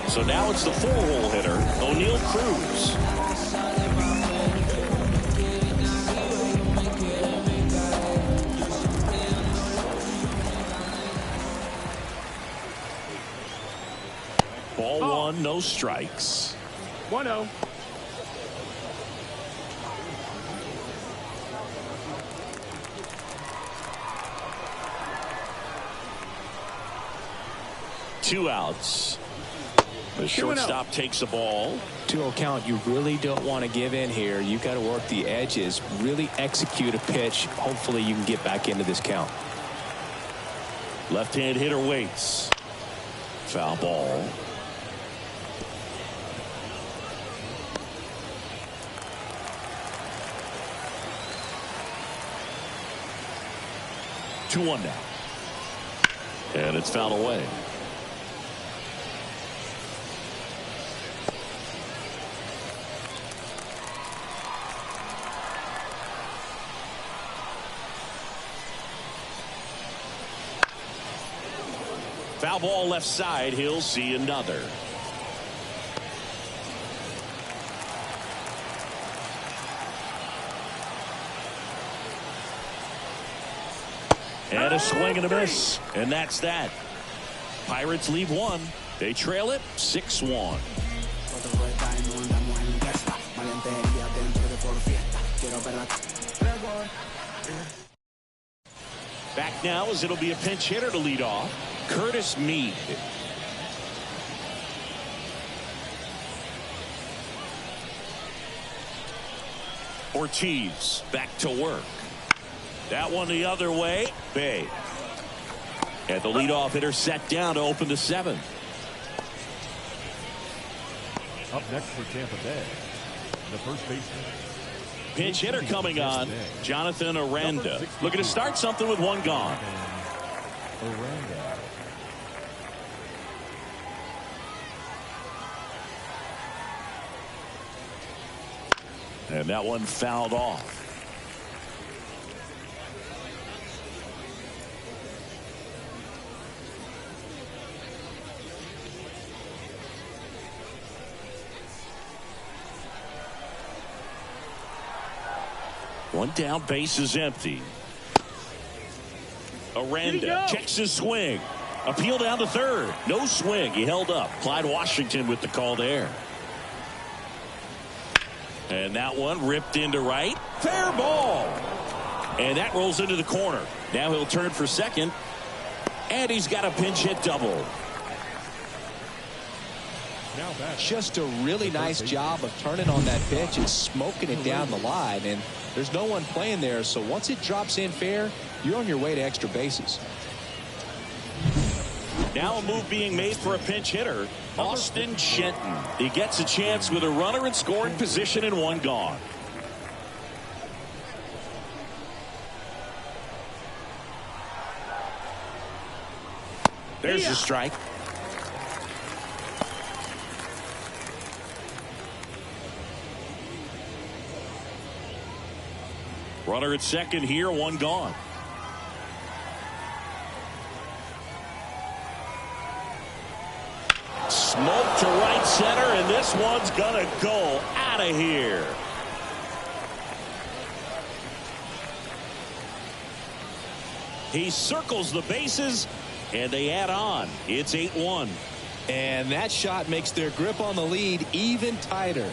Speaker 1: So now it's the 4-hole hitter, O'Neal Cruz. Ball 1, no strikes.
Speaker 4: 1-0.
Speaker 1: Two outs. The shortstop takes the ball.
Speaker 3: 2-0 count. You really don't want to give in here. You've got to work the edges, really execute a pitch. Hopefully you can get back into this count.
Speaker 1: Left-hand hitter waits. Foul ball. Two one now. And it's fouled away. Foul ball left side. He'll see another. And a swing and a miss. And that's that. Pirates leave 1. They trail it 6-1. Back now as it'll be a pinch hitter to lead off. Curtis Mead. Ortiz back to work. That one the other way. Bay. And the leadoff hitter set down to open the 7th.
Speaker 8: Up next for Tampa Bay, the first baseman.
Speaker 1: Pinch hitter coming on, Jonathan Aranda. Looking to start something with 1 gone.
Speaker 8: Aranda.
Speaker 1: And that one fouled off. One down, base is empty. Aranda checks his swing. Appeal down to third. No swing. He held up. Clyde Washington with the call there. And that one ripped into right. Fair ball. And that rolls into the corner. Now he'll turn for second. And he's got a pinch hit double.
Speaker 8: Now back.
Speaker 3: Just a really nice job of turning on that pitch and smoking it down the line. And there's no one playing there, so once it drops in fair, you're on your way to extra bases.
Speaker 1: Now a move being made for a pinch hitter, Austin Shenton. He gets a chance with a runner in scoring position and one gone. There's the strike. Runner at second here, one gone. Smoke to right center, and this one's gonna go out of here. He circles the bases, and they add on. It's 8-1.
Speaker 3: And that shot makes their grip on the lead even tighter.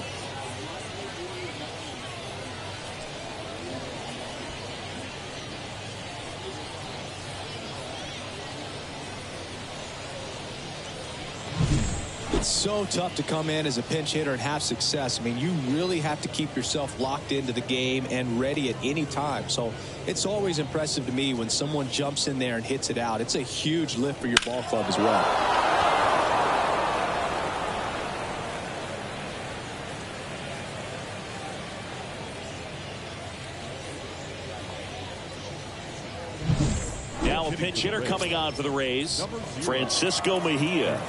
Speaker 3: It's so tough to come in as a pinch hitter and have success. I mean, you really have to keep yourself locked into the game and ready at any time. So it's always impressive to me when someone jumps in there and hits it out. It's a huge lift for your ball club as well.
Speaker 1: Now a pinch hitter coming on for the Rays, Francisco Mejia.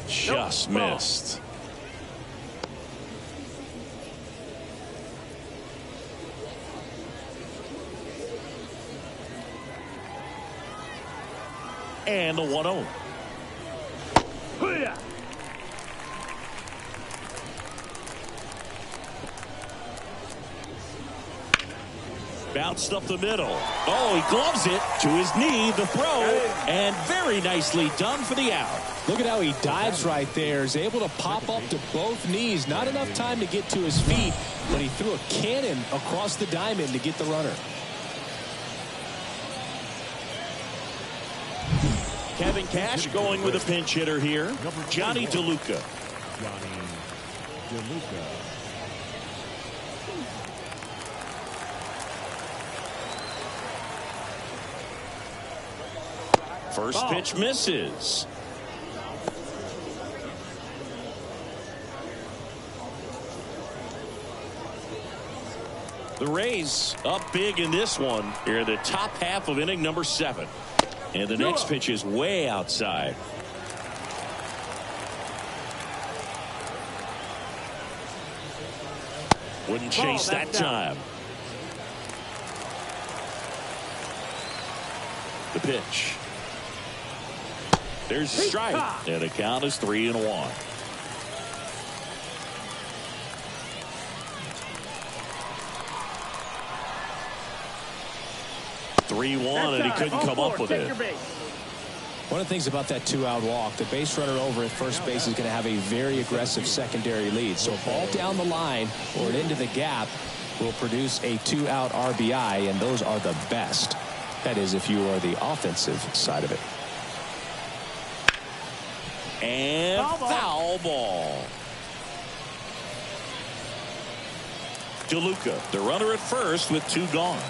Speaker 1: Just missed. And the 1-0. Bounced up the middle. Oh, he gloves it to his knee, the throw, and very nicely done for the out.
Speaker 3: Look at how he dives right there. Is able to pop up to both knees. Not enough time to get to his feet, but he threw a cannon across the diamond to get the runner.
Speaker 1: Kevin Cash going with a pinch hitter here. Johnny DeLuca.
Speaker 8: Johnny DeLuca.
Speaker 1: First pitch misses. The Rays up big in this one. Here in the top half of inning number 7. And the next pitch is way outside. Wouldn't chase that time. The pitch. There's a strike. And the count is 3-1. And he couldn't come up with it.
Speaker 3: One of the things about that two-out walk, the base runner over at first base is going to have a very aggressive secondary lead. So a ball down the line or into the gap will produce a two-out RBI, and those are the best. That is, if you are the offensive side of it.
Speaker 1: And foul ball. DeLuca, the runner at first with 2 gone.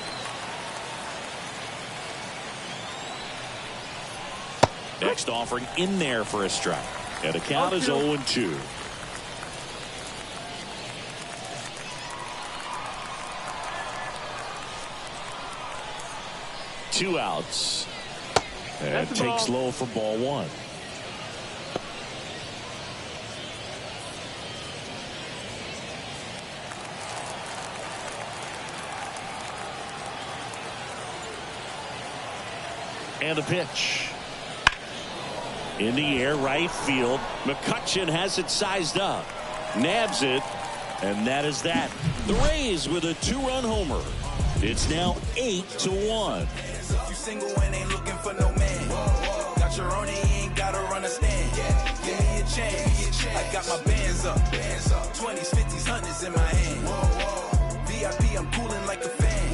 Speaker 1: Next offering in there for a strike. And the count is 0-2. Two outs. And takes low for ball 1. And a pitch. In the air, right field. McCutcheon has it sized up. Nabs it. And that is that. The Rays with a 2-run homer. It's now 8-1.
Speaker 6: You single and ain't looking for no man. Got your own, ain't gotta run a stand. Give me a chance. I got my bands up. 20s, 50s, 100s in my hand. VIP, I'm cooling like a fan.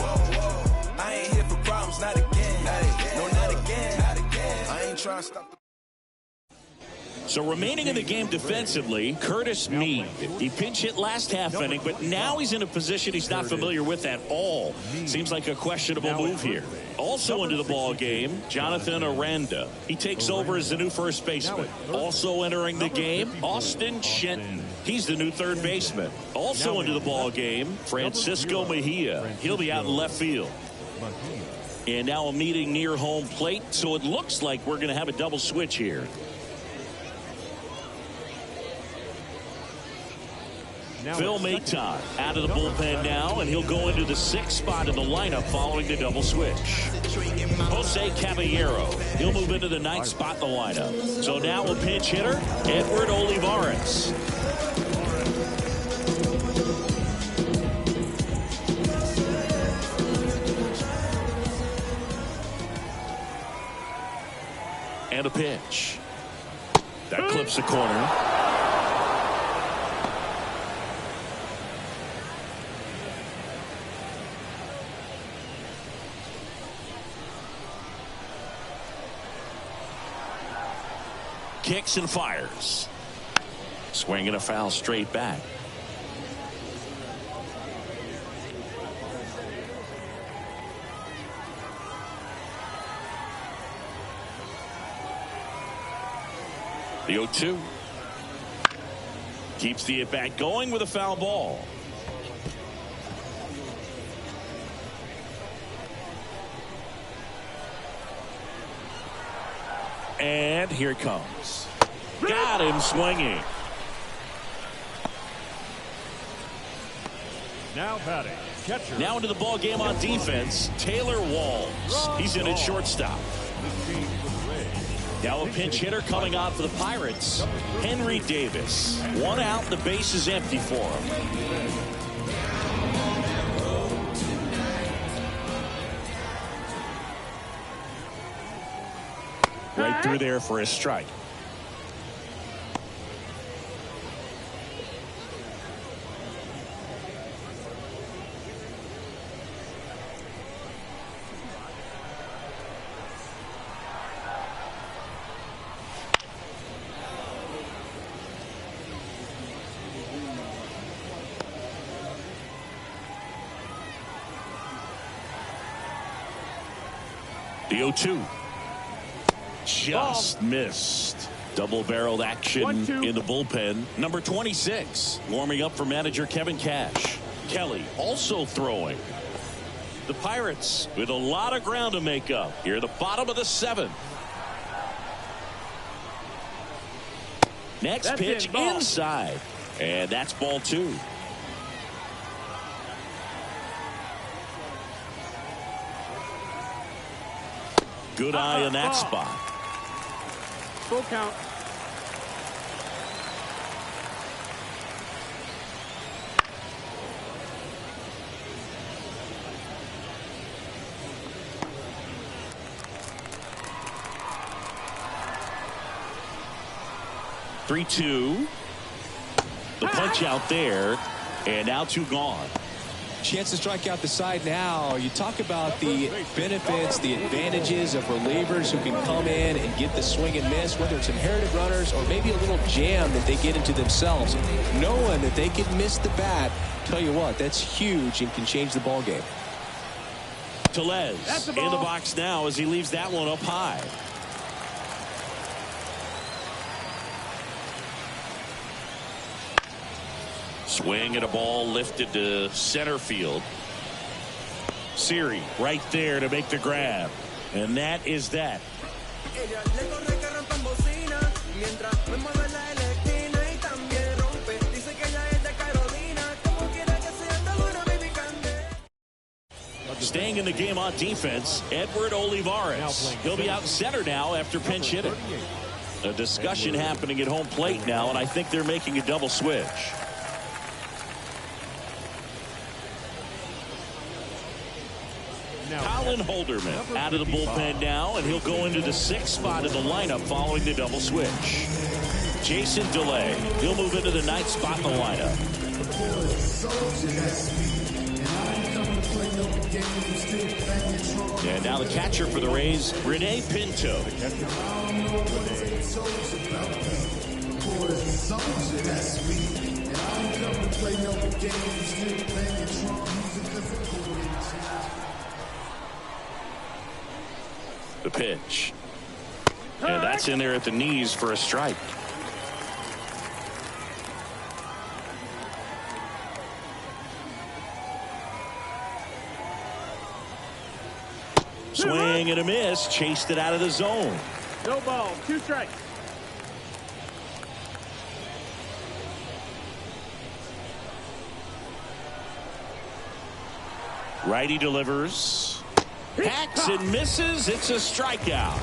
Speaker 1: So remaining in the game defensively, Curtis Mead. He pinch hit last half inning, but now he's in a position he's not familiar with at all. Seems like a questionable move here. Also into the ball game, Jonathan Aranda. He takes over as the new first baseman. Also entering the game, Austin Shenton. He's the new third baseman. Also into the ball game, Francisco Mejia. He'll be out in left field. And now a meeting near home plate, so it looks like we're going to have a double switch here. Phil Maton out of the bullpen now, and he'll go into the 6th spot in the lineup following the double switch. Jose Caballero, he'll move into the 9th spot in the lineup. So now a pinch hitter, Edward Olivares. And a pitch. That clips the corner. Kicks and fires. Swinging a foul straight back. The 0-2. Keeps the at-bat going with a foul ball. And here it comes. Got him swinging.
Speaker 8: Now batting, catcher.
Speaker 1: Now into the ball game on defense, Taylor Walls. He's in at shortstop. Now a pinch hitter coming on for the Pirates, Henry Davis. One out, the base is empty for him. Right through there for a strike. The 0-2. Just missed. Double-barreled action in the bullpen. Number 26 warming up for manager Kevin Cash. Kelly also throwing. The Pirates with a lot of ground to make up here at the bottom of the 7th. Next pitch inside, and that's ball 2. Good eye in that spot.
Speaker 4: Full count.
Speaker 1: Three, 2. The punch out there, and now 2 gone.
Speaker 3: Chance to strike out the side now. You talk about the benefits, the advantages of relievers who can come in and get the swing and miss, whether it's inherited runners or maybe a little jam that they get into themselves. Knowing that they can miss the bat, tell you what, that's huge and can change the ball game.
Speaker 1: Tellez in the box now as he leaves that one up high. Swing at a ball lifted to center field. Siri right there to make the grab. And that is that. Staying in the game on defense, Edward Olivares. He'll be out center now after pinch hitting. A discussion happening at home plate now, and I think they're making a double switch. Colin Holderman out of the bullpen now, and he'll go into the 6th spot in the lineup following the double switch. Jason DeLay, he'll move into the 9th spot in the lineup. And now the catcher for the Rays, Rene Pinto. The pitch. And that's in there at the knees for a strike. Swing and a miss. Chased it out of the zone.
Speaker 4: No ball. 2 strikes.
Speaker 1: Righty delivers. Hacks and misses. It's a strikeout.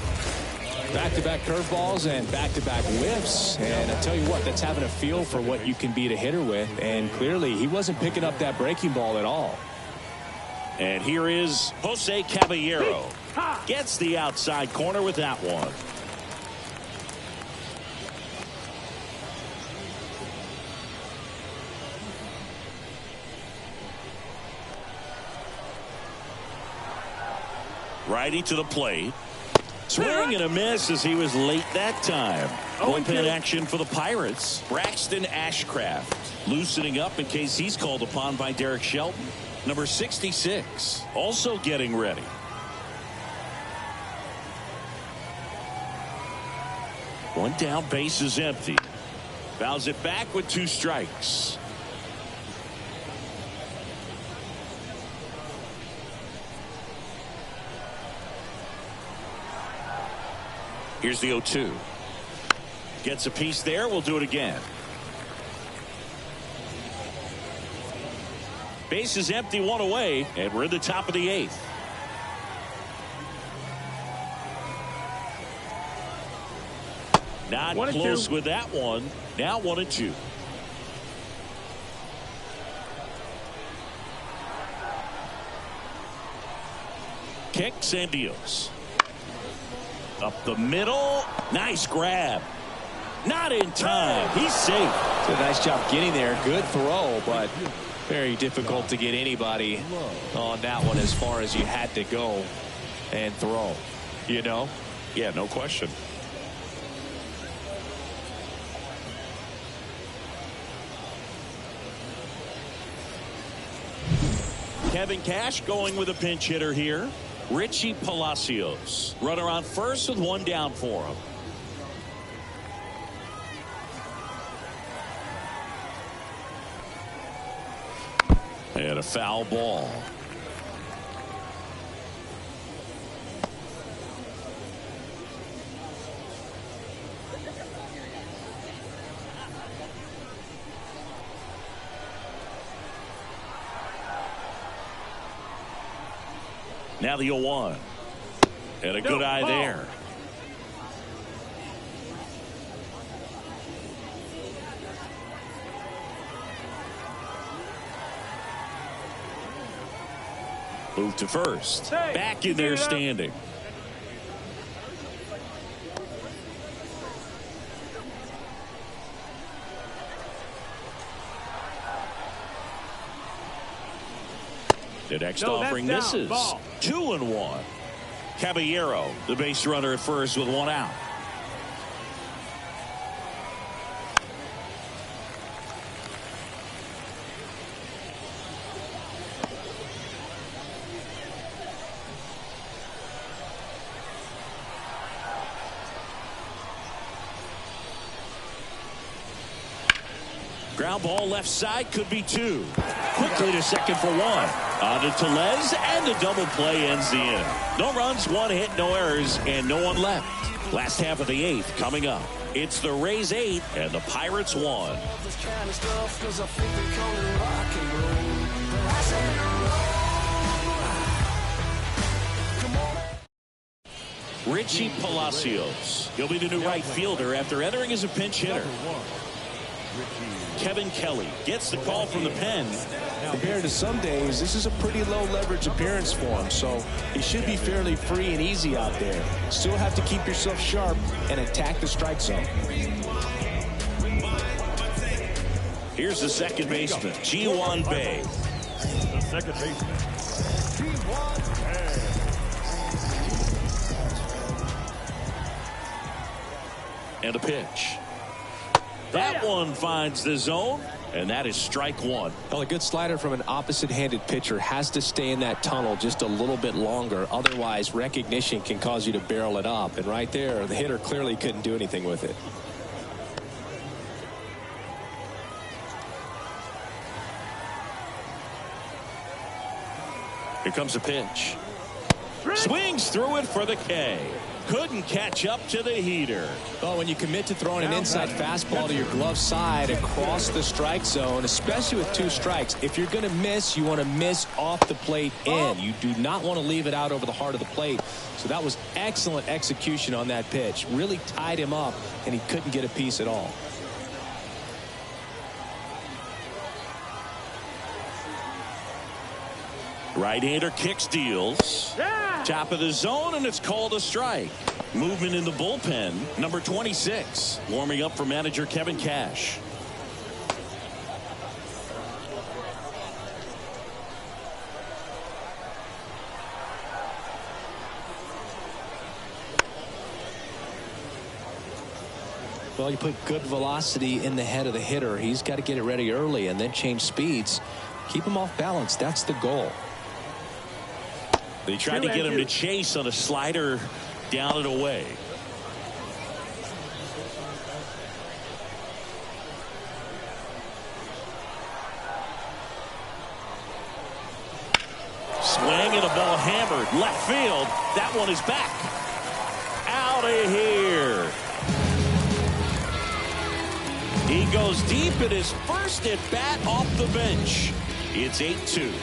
Speaker 3: Back-to-back curveballs and back-to-back whiffs. And I tell you what, that's having a feel for what you can beat a hitter with. And clearly, he wasn't picking up that breaking ball at all.
Speaker 1: And here is Jose Caballero. Gets the outside corner with that one. Righty to the plate. Swing and a miss as he was late that time. Bullpen action for the Pirates. Braxton Ashcraft loosening up in case he's called upon by Derek Shelton. Number 66 also getting ready. One down, base is empty. Fouls it back with 2 strikes. Here's the 0-2. Gets a piece there. We'll do it again. Base is empty, 1 away, and we're in the top of the 8th. Not close with that one. Now 1-2. Kicks and deals. Up the middle. Nice grab. Not in time. He's safe.
Speaker 3: Did a nice job getting there. Good throw, but very difficult to get anybody on that one as far as you had to go and throw. You know?
Speaker 1: Yeah, no question. Kevin Cash going with a pinch hitter here. Richie Palacios. Runner on first with 1 down for him. And a foul ball. Now the 0-1. And a good eye there. Move to first. Back in there standing. The next offering misses. 2-1. Caballero, the base runner at first with 1 out. Ground ball left side, could be 2. Quickly to second for 1. On to Tellez, and the double play ends the inning. No runs, 1 hit, no errors, and no one left. Last half of the 8th coming up. It's the Rays 8 and the Pirates 1. Richie Palacios. He'll be the new right fielder after entering as a pinch hitter. Kevin Kelly gets the call from the pen.
Speaker 3: Compared to some days, this is a pretty low leverage appearance for him, so he should be fairly free and easy out there. Still have to keep yourself sharp and attack the strike zone.
Speaker 1: Here's the second baseman, Ji-Hwan Bae.
Speaker 8: The second baseman, Ji-Hwan Bae.
Speaker 1: And a pitch. That one finds the zone, and that is strike one.
Speaker 3: Well, a good slider from an opposite-handed pitcher has to stay in that tunnel just a little bit longer. Otherwise, recognition can cause you to barrel it up. And right there, the hitter clearly couldn't do anything with it.
Speaker 1: Here comes a pitch. Swings through it for the K. Couldn't catch up to the heater.
Speaker 3: Well, when you commit to throwing an inside fastball to your glove side across the strike zone, especially with 2 strikes, if you're going to miss, you want to miss off the plate in. You do not want to leave it out over the heart of the plate. So that was excellent execution on that pitch. Really tied him up, and he couldn't get a piece at all.
Speaker 1: Right-hander kicks, deals. Top of the zone, and it's called a strike. Movement in the bullpen. Number 26. Warming up for manager Kevin Cash.
Speaker 3: Well, you put good velocity in the head of the hitter. He's got to get it ready early and then change speeds. Keep him off balance. That's the goal.
Speaker 1: They tried to get him to chase on a slider down and away. Swing and a ball hammered left field. That one is back. Out of here. He goes deep in his first at bat off the bench. It's 8-2.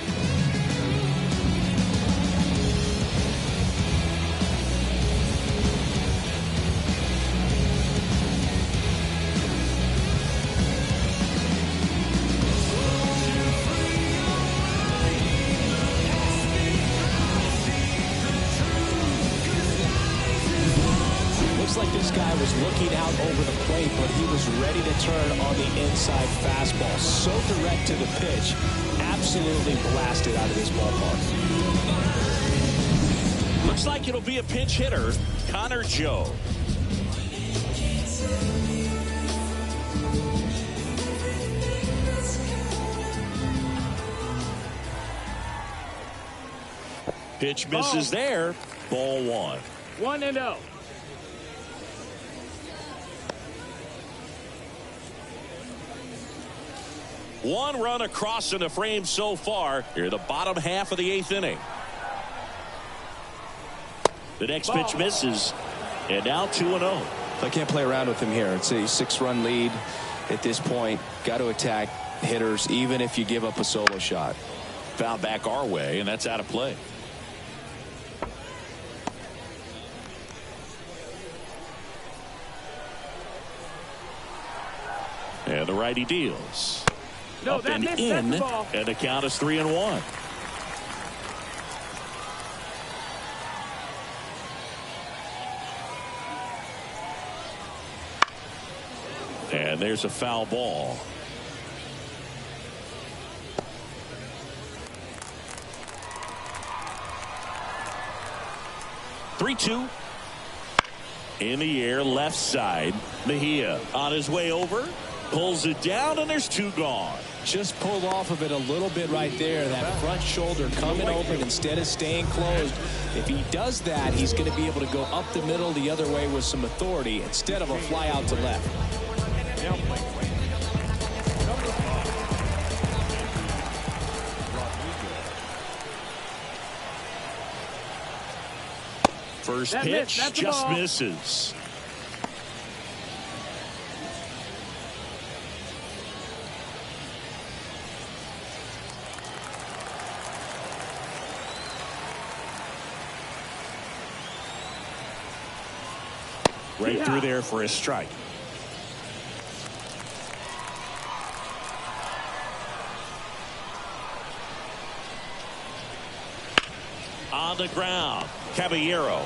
Speaker 3: Like this guy was looking out over the plate, but he was ready to turn on the inside fastball. So direct to the pitch, absolutely blasted out of this ballpark.
Speaker 1: Looks like it'll be a pinch hitter, Connor Joe. Pitch misses there. Ball 1.
Speaker 4: 1-0.
Speaker 1: One run across in the frame so far. Here, the bottom half of the 8th inning. The next pitch misses, and now 2-0.
Speaker 3: I can't play around with him here. It's a 6-run lead at this point. Got to attack hitters, even if you give up a solo shot.
Speaker 1: Foul back our way, and that's out of play. And the righty deals.
Speaker 4: No,
Speaker 1: up and in, and the count is 3-1. And there's a foul ball. Three-two. In the air, left side. Mejia on his way over. Pulls it down, and there's 2 gone.
Speaker 3: Just pulled off of it a little bit right there. That front shoulder coming open instead of staying closed. If he does that, he's going to be able to go up the middle the other way with some authority instead of a fly out to left.
Speaker 1: First pitch just misses. Right through there for a strike. On the ground, Caballero.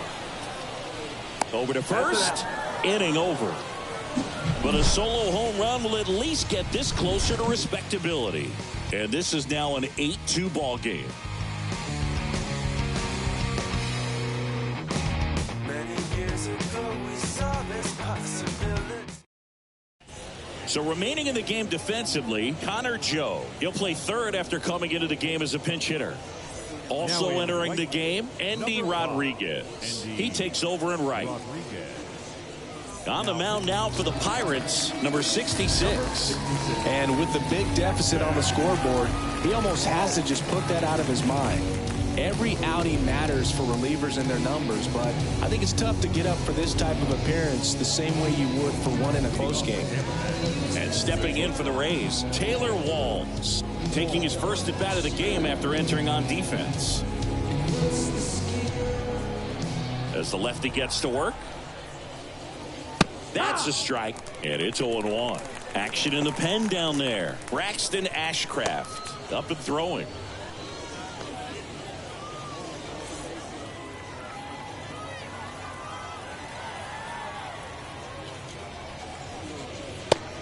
Speaker 1: Over to first. Inning over. But a solo home run will at least get this closer to respectability. And this is now an 8-2 ball game. So remaining in the game defensively, Connor Joe. He'll play third after coming into the game as a pinch hitter. Also entering the game, Andy Rodriguez. He takes over in right. On the mound now for the Pirates, number 66.
Speaker 3: And with the big deficit on the scoreboard, he almost has to just put that out of his mind. Every outing matters for relievers and their numbers, but I think it's tough to get up for this type of appearance the same way you would for one in a close game.
Speaker 1: And stepping in for the Rays, Taylor Walls, taking his first at bat of the game after entering on defense. As the lefty gets to work. That's a strike, and it's 0-1. Action in the pen down there. Braxton Ashcraft up and throwing.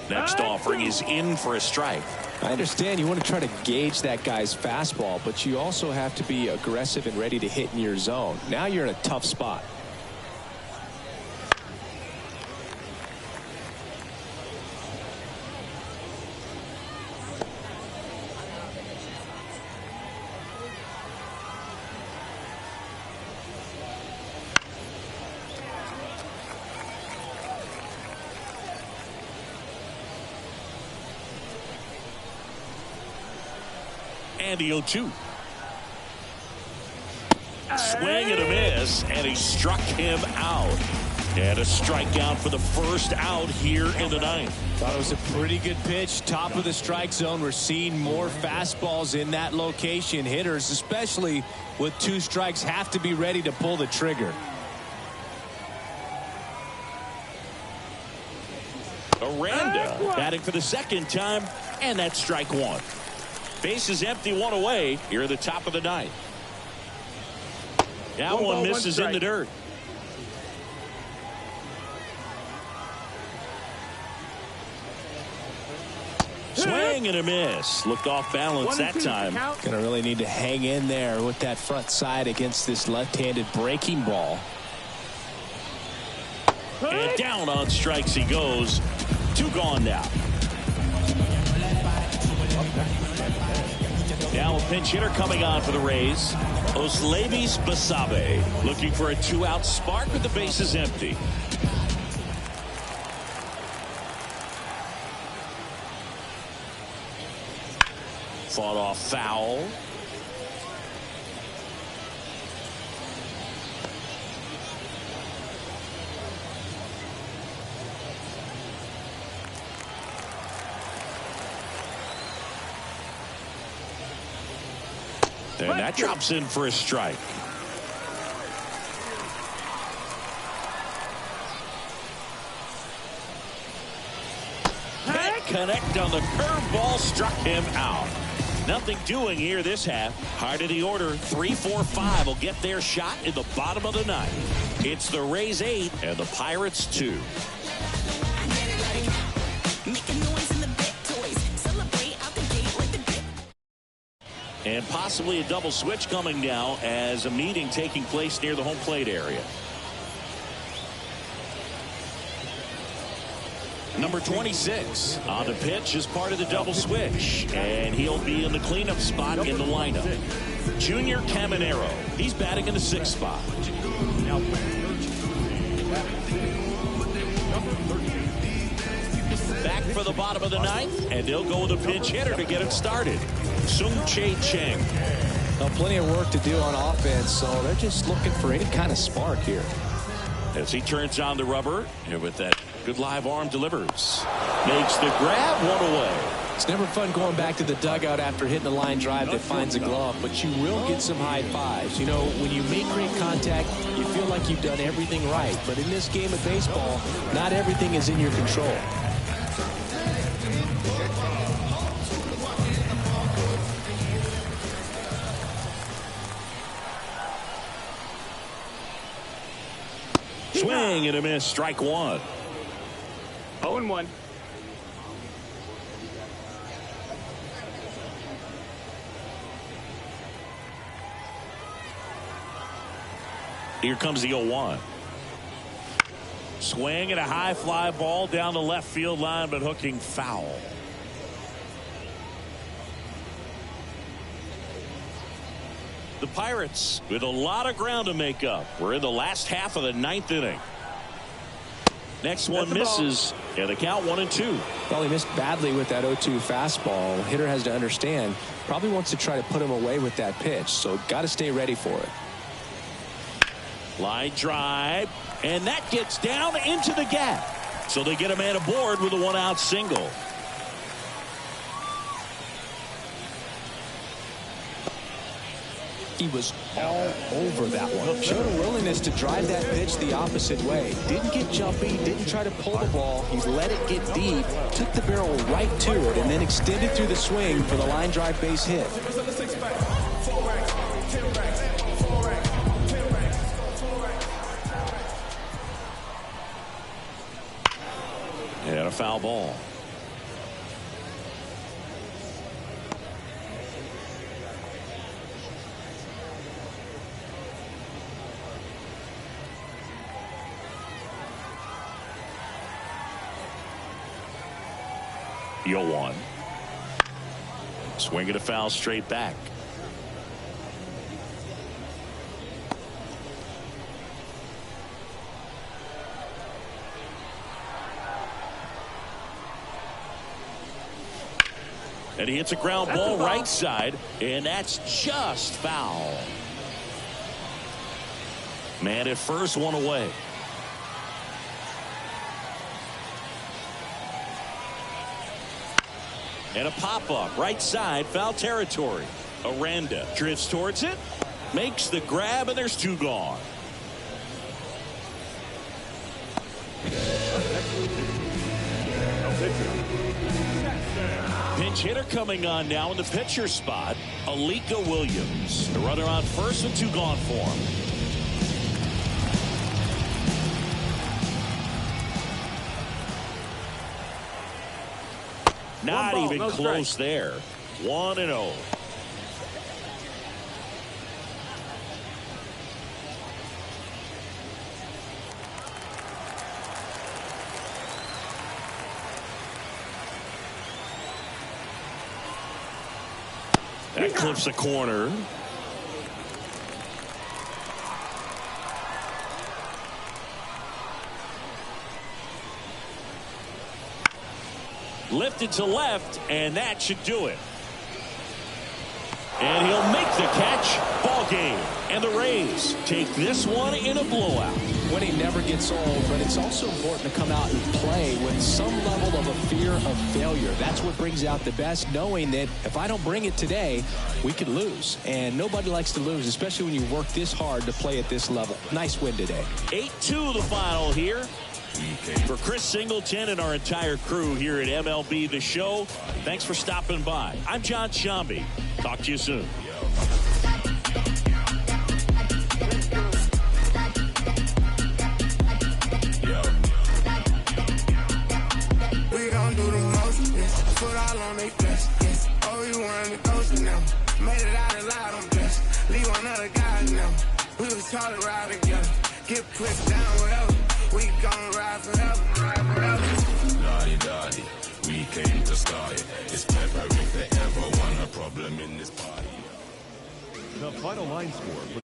Speaker 1: Next offering is in for a strike.
Speaker 3: I understand you want to try to gauge that guy's fastball, but you also have to be aggressive and ready to hit in your zone. Now you're in a tough spot.
Speaker 1: And the 0-2. Swing and a miss, and he struck him out. And a strikeout for the first out here in the ninth.
Speaker 3: Thought it was a pretty good pitch. Top of the strike zone. We're seeing more fastballs in that location. Hitters, especially with 2 strikes, have to be ready to pull the trigger.
Speaker 1: Aranda batting for the second time, and that's strike 1. Base is empty, 1 away here at the top of the ninth. That one misses in the dirt. Swing and a miss. Looked off balance that time.
Speaker 3: Gonna really need to hang in there with that front side against this left-handed breaking ball.
Speaker 1: And down on strikes he goes. 2 gone now. Now a pinch hitter coming on for the Rays. Oslevis Basabe looking for a 2-out spark with the bases empty. Fought off foul. And that drops in for a strike. Can't connect on the curveball, struck him out. Nothing doing here this half. Hard of the order, 3-4-5 will get their shot in the bottom of the ninth. It's the Rays 8 and the Pirates 2. And possibly a double switch coming now as a meeting taking place near the home plate area. Number 26 on the pitch is part of the double switch, and he'll be in the cleanup spot in the lineup. Junior Caminero, he's batting in the 6th spot. Back for the bottom of the ninth, and they'll go with a pinch hitter to get it started. Sung Chae Cheng.
Speaker 3: Now, plenty of work to do on offense, so they're just looking for any kind of spark here.
Speaker 1: As he turns on the rubber, and with that good live arm delivers. Makes the grab, 1 away.
Speaker 3: It's never fun going back to the dugout after hitting a line drive that finds a glove, but you will get some high fives. You know, when you make great contact, you feel like you've done everything right. But in this game of baseball, not everything is in your control.
Speaker 1: Swing and a miss, strike 1.
Speaker 4: 0-1.
Speaker 1: Here comes the 0-1. Swing and a high fly ball down the left field line, but hooking foul. The Pirates with a lot of ground to make up. We're in the last half of the 9th inning. Next one misses, and the count 1-2.
Speaker 3: Well, he missed badly with that 0-2 fastball. Hitter has to understand, probably wants to try to put him away with that pitch, so got to stay ready for it.
Speaker 1: Line drive, and that gets down into the gap. So they get a man aboard with a 1-out single.
Speaker 3: He was all over that one. Showed a willingness to drive that pitch the opposite way. Didn't get jumpy, didn't try to pull the ball. He let it get deep, took the barrel right to it, and then extended through the swing for the line drive base hit.
Speaker 1: And a foul ball. Yo one. Swing and a foul straight back. And he hits a ground ball right side, and that's just foul. Man at first, one away. And a pop-up right side, foul territory. Aranda drifts towards it, makes the grab, and there's 2 gone. Pinch hitter coming on now in the pitcher spot, Alika Williams. The runner on first with 2 gone for him. Not even close there. 1-0. That clips the corner. Lifted to left, and that should do it. And he'll make the catch. Ball game. And the Rays take this one in a blowout.
Speaker 3: Winning never gets old, but it's also important to come out and play with some level of a fear of failure. That's what brings out the best, knowing that if I don't bring it today, we could lose. And nobody likes to lose, especially when you work this hard to play at this level. Nice win today.
Speaker 1: 8-2 the final here. For Chris Singleton and our entire crew here at MLB The Show, thanks for stopping by. I'm John Shambi. Talk to you soon.
Speaker 2: We gon' do the most, yes. Put all on they flesh, yes. Oh, you wanted to go now. Made it out alive, I'm blessed. Leave another guy now. We was taught to ride together. Get pushed down, whatever. We gon' ride forever, ride forever.
Speaker 10: Lottie-dottie, we came to start it. It's Pepper if they ever want a problem in this party.
Speaker 8: The final line score.